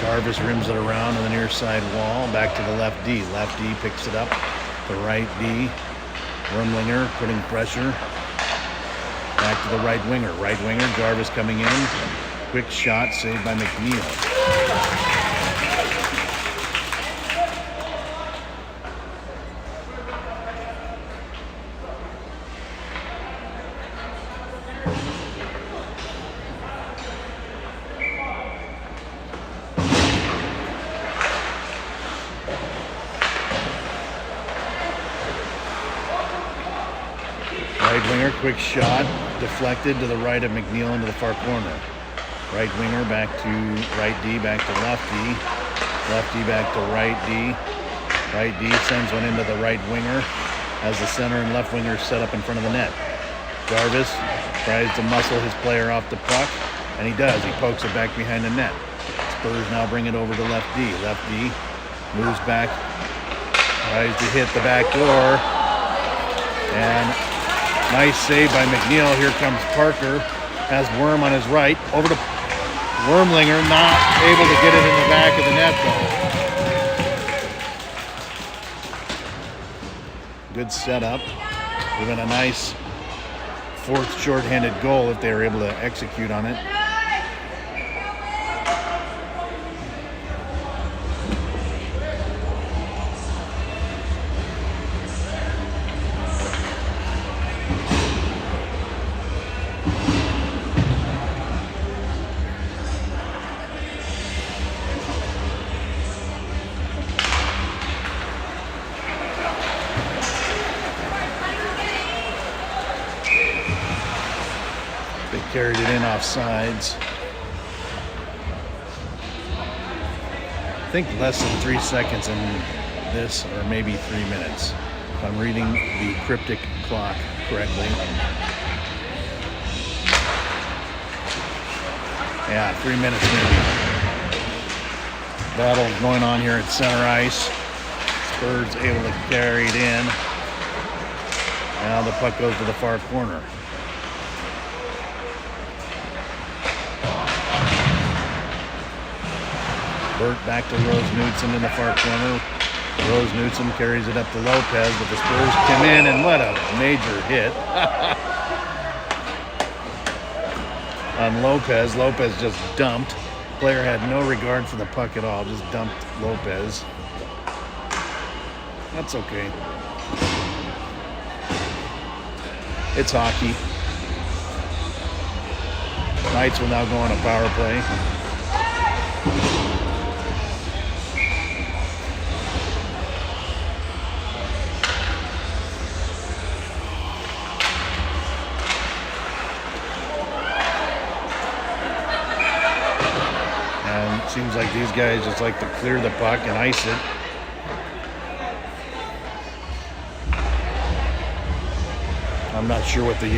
S1: Jarvis rims it around on the near side wall. Back to the left D. Left D picks it up. The right D. Wormlinger putting pressure. Back to the right winger. Right winger. Jarvis coming in. Quick shot saved by McNeil. Right winger, quick shot, deflected to the right of McNeil into the far corner. Right winger back to right D, back to left D. Left D back to right D. Right D sends one into the right winger as the center and left winger set up in front of the net. Jarvis tries to muscle his player off the puck, and he does. He pokes it back behind the net. Spurs now bring it over to left D. Left D moves back, tries to hit the back door, and nice save by McNeil. Here comes Parker, has Worm on his right, over to Wormlinger, not able to get it in the back of the net though. Good setup. We've got a nice fourth shorthanded goal if they were able to execute on it. They carried it in off sides. I think less than 3 seconds in this, or maybe 3 minutes, if I'm reading the cryptic clock correctly. Yeah, 3 minutes maybe. Battle going on here at center ice. Spurs able to carry it in. Now the puck goes to the far corner. Burt back to Rose Knudsen in the far corner. Rose Knudsen carries it up to Lopez, but the Spurs come in, and what a major hit on Lopez. Lopez just dumped. Player had no regard for the puck at all, just dumped Lopez. That's okay. It's hockey. Knights will now go on a power play. Seems like these guys just like to clear the puck and ice it. I'm not sure what the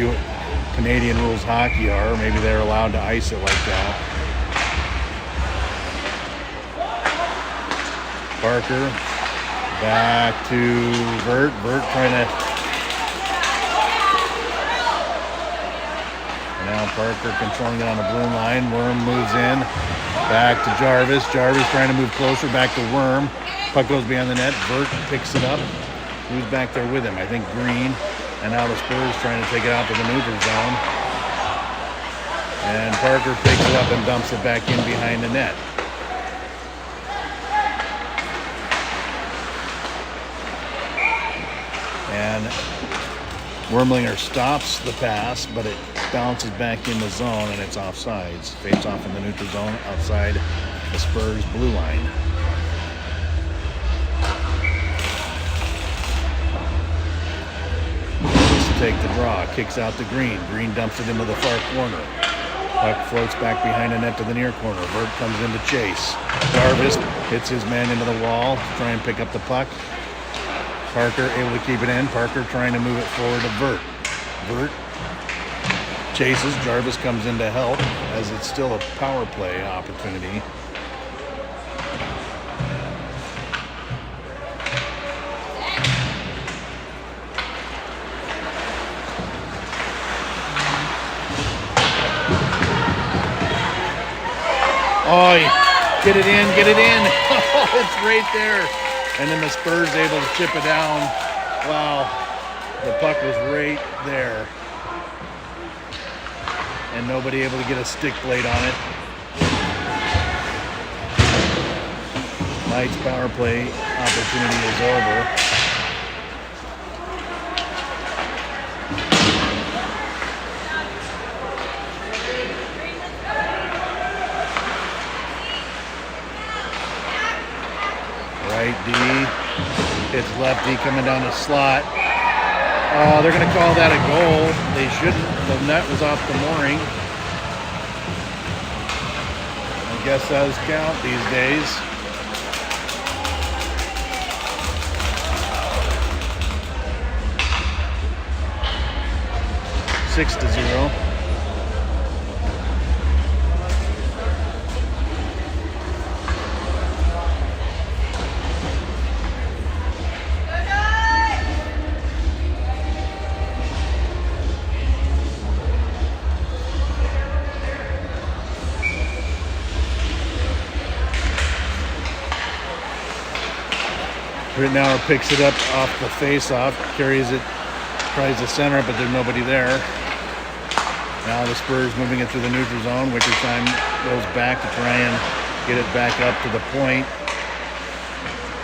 S1: Canadian rules hockey are. Maybe they're allowed to ice it like that. Parker back to Burt. Burt trying to... Now Parker controlling it on the blue line. Worm moves in. Back to Jarvis. Jarvis trying to move closer. Back to Worm. Puck goes behind the net. Burt picks it up. Who's back there with him? I think Green. And now the Spurs trying to take it out to the neutral zone. And Parker picks it up and dumps it back in behind the net. And Wormlinger stops the pass, but it bounces back in the zone, and it's offsides. Face off in the neutral zone outside the Spurs blue line. Just to take the draw, kicks out to Green. Green dumps it into the far corner. Puck floats back behind the net to the near corner. Burt comes in to chase. Jarvis hits his man into the wall to try and pick up the puck. Parker able to keep it in. Parker trying to move it forward to Burt. Burt chases. Jarvis comes in to help as it's still a power play opportunity. Oh, get it in, get it in. Oh, it's right there. And then the Spurs able to chip it down. Wow, the puck was right there. And nobody able to get a stick blade on it. Knights power play opportunity is over. Right D, it's left D coming down the slot. Oh, they're going to call that a goal. They shouldn't. The net was off the mooring. guess those count these days. Six to 0. Rittenauer picks it up off the face-off, carries it, tries to center it, but there's nobody there. Now the Spurs moving it through the neutral zone. Wickersheim goes back to try and get it back up to the point,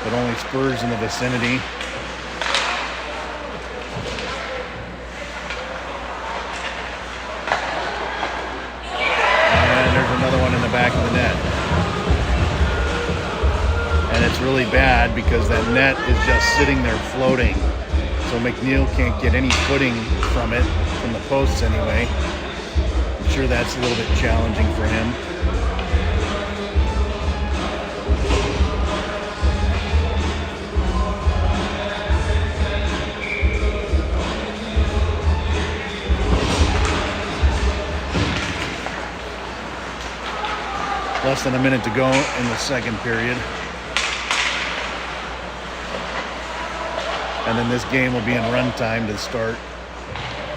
S1: but only Spurs in the vicinity. And there's another one in the back of the net. And it's really bad because that net is just sitting there floating. So McNeil can't get any footing from it, from the posts anyway. I'm sure that's a little bit challenging for him. Less than a minute to go in the second period. And then this game will be in run time to start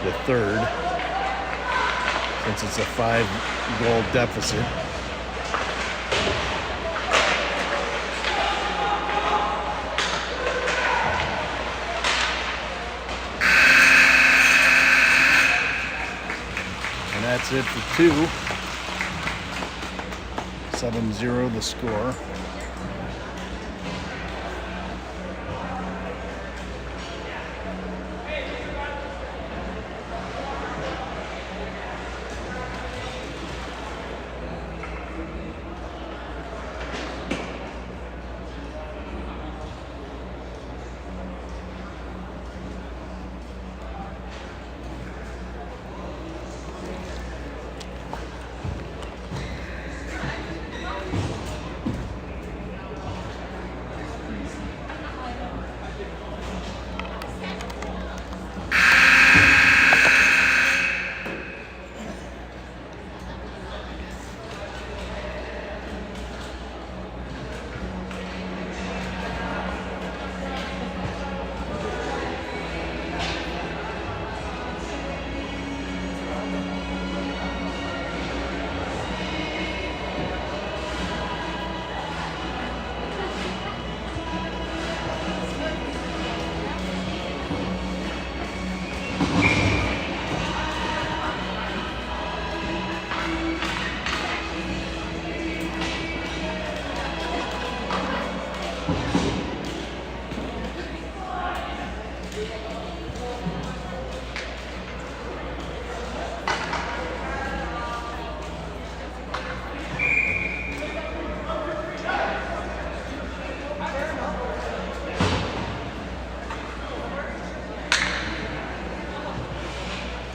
S1: the third, since it's a 5-goal deficit. And that's it for 2. 7-0 the score.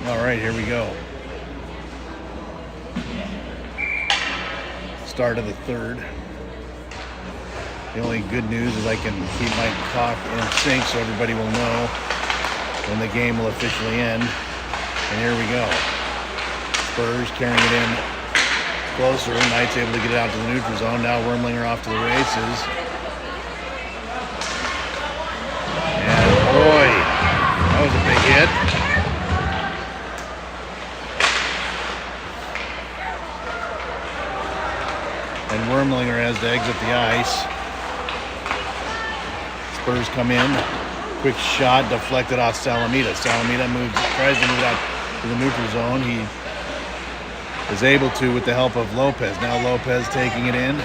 S1: All right, here we go. Start of the third. The only good news is I can keep my clock in sync so everybody will know when the game will officially end. And here we go. Spurs carrying it in closer. Knight's able to get it out to the neutral zone. Now Wormlinger off to the races. And boy, that was a big hit. And Wormlinger has to exit the ice. Spurs come in. Quick shot deflected off Salamita. Salamita tries to move it out to the neutral zone. He is able to with the help of Lopez. Now Lopez taking it in.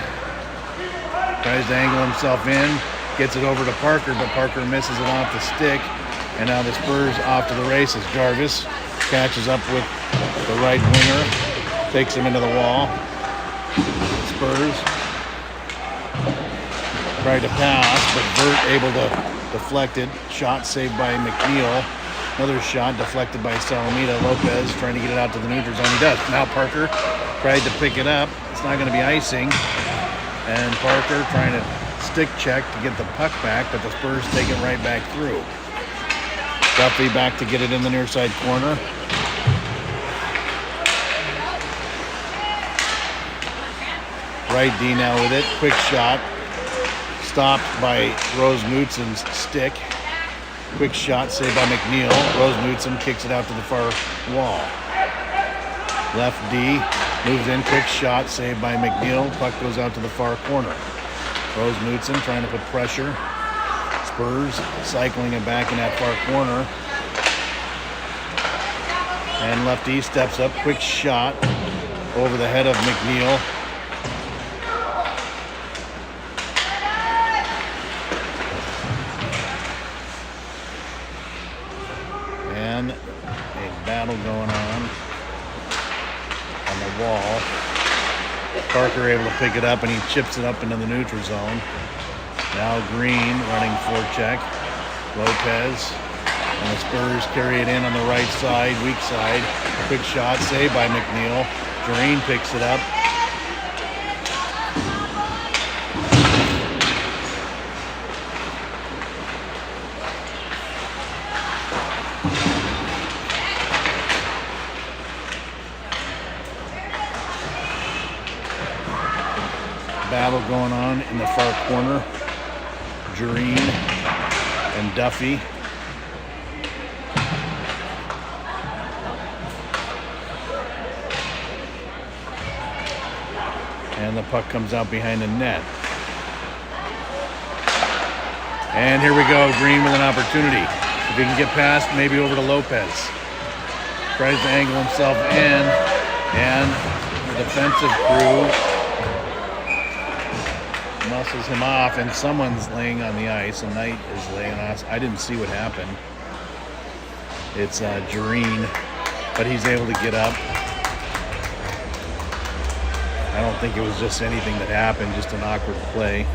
S1: Tries to angle himself in. Gets it over to Parker, but Parker misses it off the stick. And now the Spurs off to the races. Jarvis catches up with the right winger. Takes him into the wall. Spurs tried to pass, but Vert able to deflect it. Shot saved by McNeil. Another shot deflected by Salamita. Lopez trying to get it out to the neutral zone. He does. Now Parker tried to pick it up. It's not going to be icing. And Parker trying to stick check to get the puck back, but the Spurs take it right back through. Duffy back to get it in the near side corner. Right D now with it. Quick shot. Stopped by Rosemusen's stick. Quick shot saved by McNeil. Rosemusen kicks it out to the far wall. Left D moves in. Quick shot saved by McNeil. Puck goes out to the far corner. Rosemusen trying to put pressure. Spurs cycling it back in that far corner. And lefty steps up. Quick shot over the head of McNeil. And a battle going on the wall. Parker able to pick it up, and he chips it up into the neutral zone. Now Green running forecheck. Lopez. And the Spurs carry it in on the right side, weak side. Quick shot saved by McNeil. Green picks it up. Battle going on in the far corner. Jareen and Duffy. And the puck comes out behind the net. And here we go, Green with an opportunity. If he can get past, maybe over to Lopez. Tries to angle himself in, and the defensive crew muscles him off, and someone's laying on the ice. A Knight is laying on us. I didn't see what happened. It's Jareen, but he's able to get up. I don't think it was just anything that happened, just an awkward play.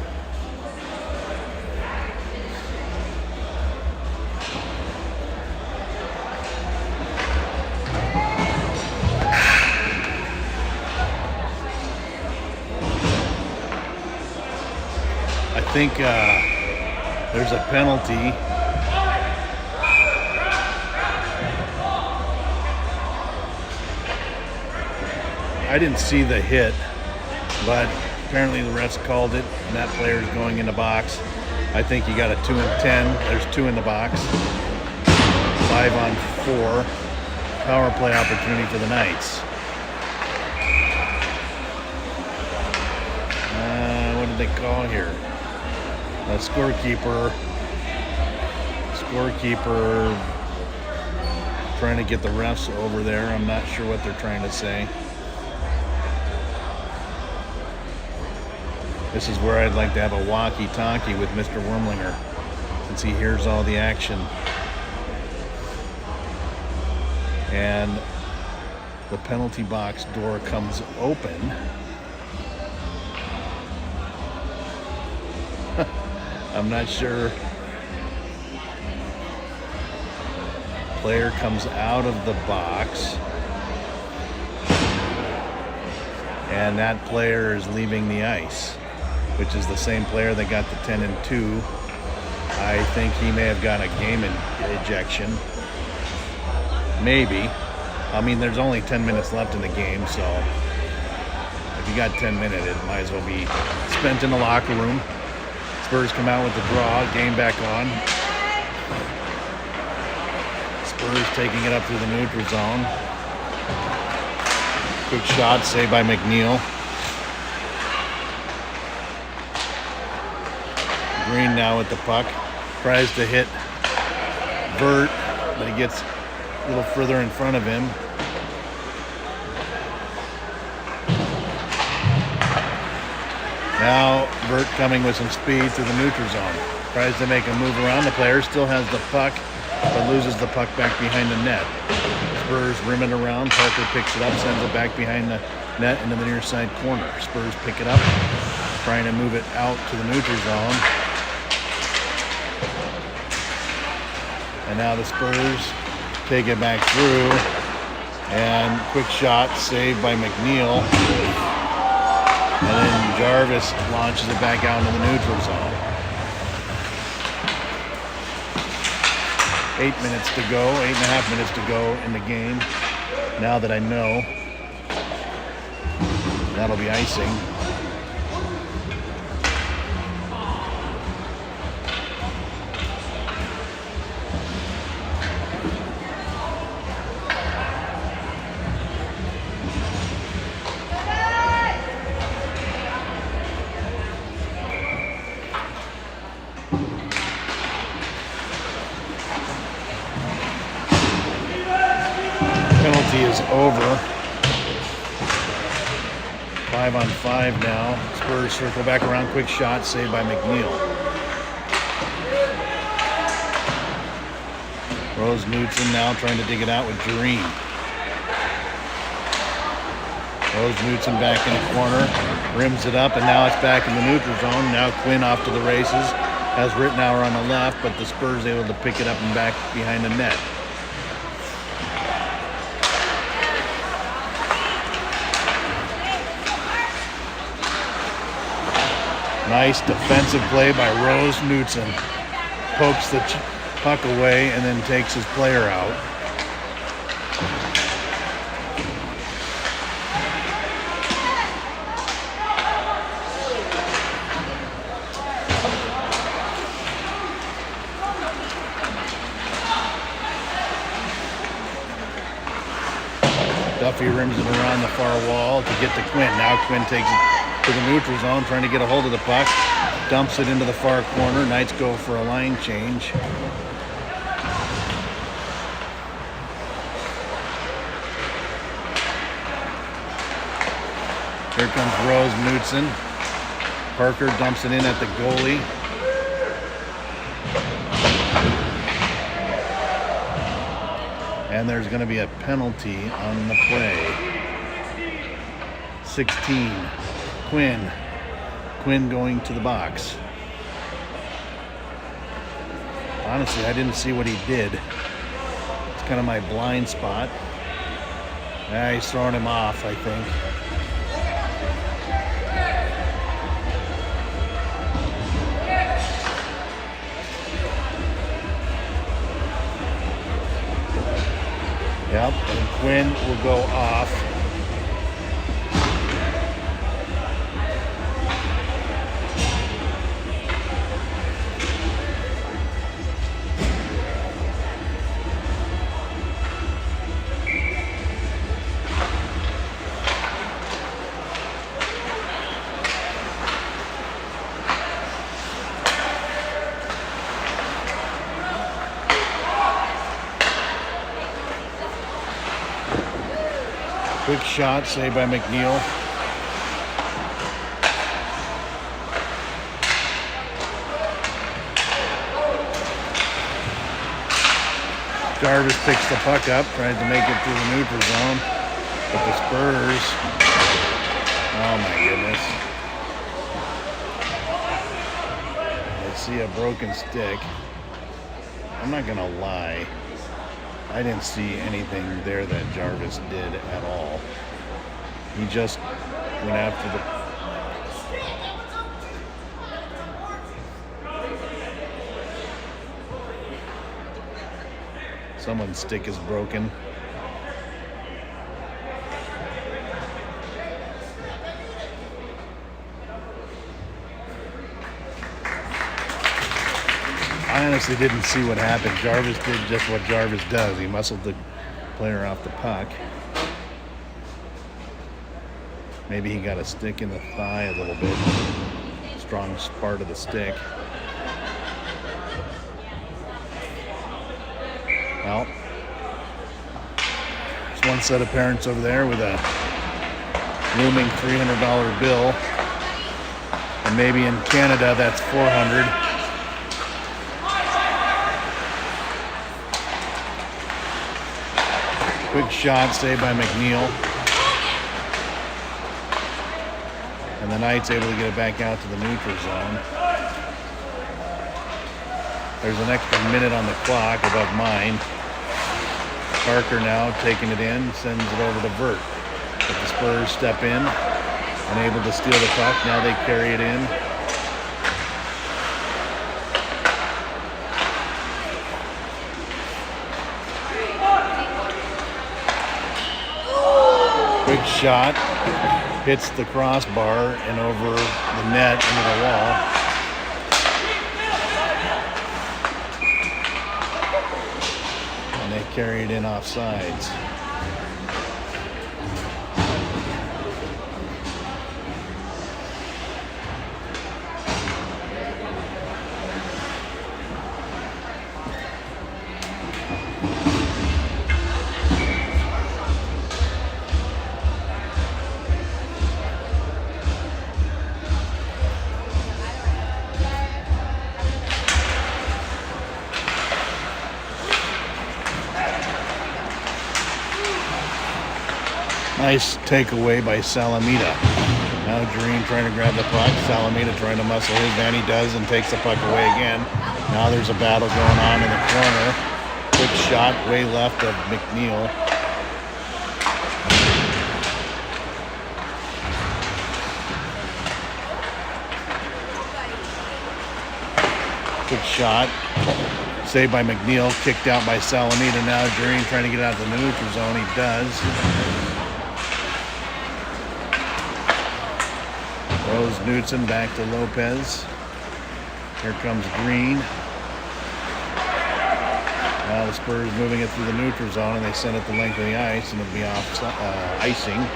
S1: I think there's a penalty. I didn't see the hit, but apparently the refs called it, and that player's going in the box. I think you got a 2 and 10. There's 2 in the box. 5 on 4. Power play opportunity for the Knights. What did they call here? Scorekeeper trying to get the refs over there. I'm not sure what they're trying to say. This is where I'd like to have a walkie-talkie with Mr. Wormlinger, since he hears all the action. And the penalty box door comes open. I'm not sure. Player comes out of the box, and that player is leaving the ice, which is the same player that got the 10 and 2. I think he may have got a game ejection. Maybe. I mean, there's only 10 minutes left in the game, so if you got 10 minutes, it might as well be spent in the locker room. Spurs come out with the draw, game back on. Spurs taking it up through the neutral zone. Quick shot saved by McNeil. Green now with the puck. Tries to hit Vert, but he gets a little further in front of him. Now Vert coming with some speed through the neutral zone. Tries to make a move around. The player still has the puck, but loses the puck back behind the net. Spurs rim it around. Parker picks it up, sends it back behind the net into the near side corner. Spurs pick it up, trying to move it out to the neutral zone. And now the Spurs take it back through, and quick shot saved by McNeil. And then Jarvis launches it back out into the neutral zone. 8 minutes to go, 8.5 minutes to go in the game. Now that I know, that'll be icing. Penalty is over. 5-on-5 now. Spurs circle back around. Quick shot saved by McNeil. Rose Knudsen now trying to dig it out with Jareen. Rose Knudsen back in the corner. Rims it up, and now it's back in the neutral zone. Now Quinn off to the races. Has Rittenauer on the left, but the Spurs able to pick it up and back behind the net. Nice defensive play by Rose Knudsen. Pokes the puck away and then takes his player out. Duffy rims it around the far wall to get to Quinn. Now Quinn takes it to the neutral zone, trying to get a hold of the puck. Dumps it into the far corner. Knights go for a line change. Here comes Rose Knudsen. Parker dumps it in at the goalie. And there's going to be a penalty on the play. 16. Quinn going to the box. Honestly, I didn't see what he did. It's kind of my blind spot. Yeah, he's throwing him off, I think. Yep, and Quinn will go off. Quick shot saved by McNeil. Jarvis picks the puck up, tries to make it through the neutral zone. But the Spurs, oh my goodness. I see a broken stick. I'm not gonna lie. I didn't see anything there that Jarvis did at all. He just went after the... Someone's stick is broken. I honestly didn't see what happened. Jarvis did just what Jarvis does. He muscled the player off the puck. Maybe he got a stick in the thigh a little bit. Strong part of the stick. Well, there's one set of parents over there with a looming $300 bill. And maybe in Canada that's $400. Quick shot saved by McNeil. And the Knights able to get it back out to the neutral zone. There's an extra minute on the clock above mine. Parker now taking it in, sends it over to Vert. But the Spurs step in, unable to steal the puck. Now they carry it in. Quick shot, hits the crossbar and over the net into the wall. And they carry it in offsides. Nice takeaway by Salamita. Now Dream trying to grab the puck. Salamita trying to muscle his man. He does and takes the puck away again. Now there's a battle going on in the corner. Quick shot way left of McNeil. Quick shot. Saved by McNeil. Kicked out by Salamita. Now Dream trying to get out of the neutral zone. He does. Throws Knudsen back to Lopez. Here comes Green. Now the Spurs moving it through the neutral zone, and they send it the length of the ice, and it'll be off icing.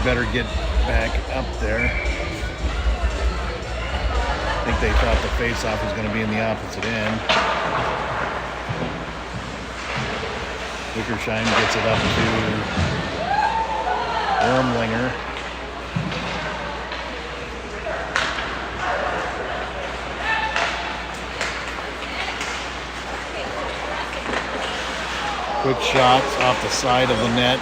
S1: Better get back up there. I think they thought the face-off was going to be in the opposite end. Wickersheim gets it up to Wormlinger. Quick shots off the side of the net.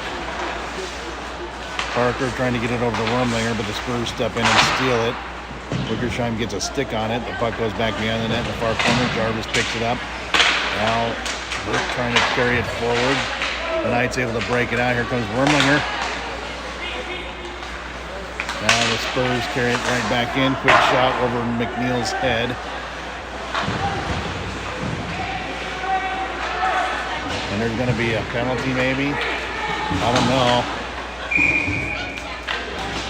S1: Parker trying to get it over to Wormlinger, but the Spurs step in and steal it. Wickersheim gets a stick on it. The puck goes back behind the net in the far corner. Jarvis picks it up. Now Burke trying to carry it forward. The Knight's able to break it out. Here comes Wormlinger. Now the Spurs carry it right back in. Quick shot over McNeil's head. And there's going to be a penalty maybe. I don't know.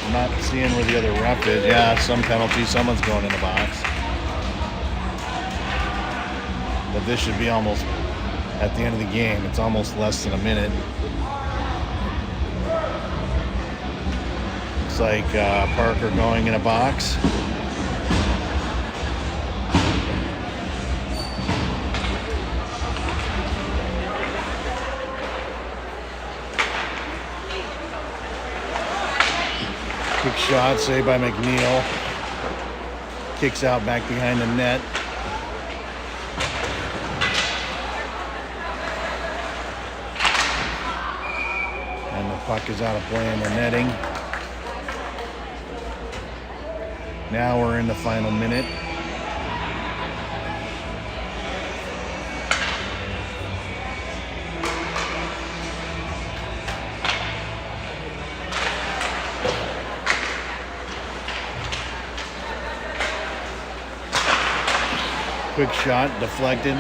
S1: I'm not seeing where the other ref is. Yeah, some penalty. Someone's going in the box. But this should be almost at the end of the game. It's almost less than a minute. Looks like Parker going in a box. Quick shot, saved by McNeil. Kicks out back behind the net. And the puck is out of play in the netting. Now we're in the final minute. Quick shot, deflected.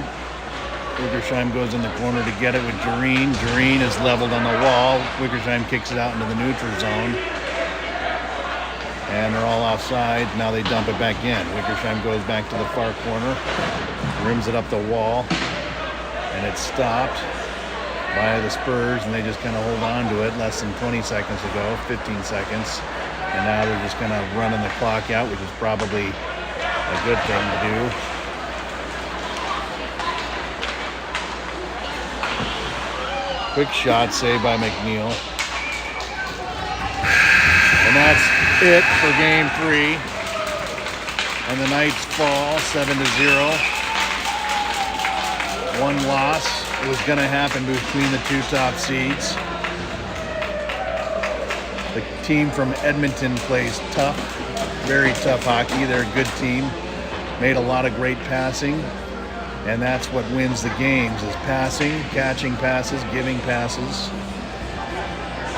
S1: Wickersheim goes in the corner to get it with Jareen. Jareen is leveled on the wall. Wickersheim kicks it out into the neutral zone. And they're all offside. Now they dump it back in. Wickersheim goes back to the far corner, rims it up the wall, and it's stopped by the Spurs, and they just kind of hold on to it. Less than 20 seconds ago, 15 seconds. And now they're just kind of running the clock out, which is probably a good thing to do. Quick shot saved by McNeil. And that's it for game 3. And the Knights fall 7-0. One loss was going to happen between the two top seeds. The team from Edmonton plays tough, very tough hockey. They're a good team. Made a lot of great passing, and that's what wins the games, is passing, catching passes, giving passes.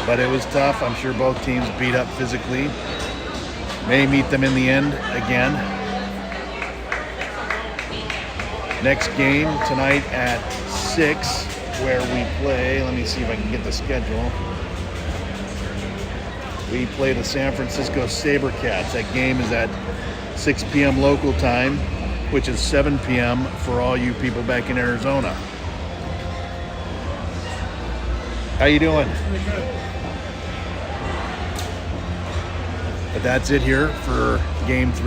S1: But it was tough. I'm sure both teams beat up physically. May meet them in the end again. Next game tonight at 6, where we play, let me see if I can get the schedule. We play the San Francisco SaberCats. That game is at 6 p.m. local time, which is 7 p.m. for all you people back in Arizona. How you doing? But that's it here for Game 3.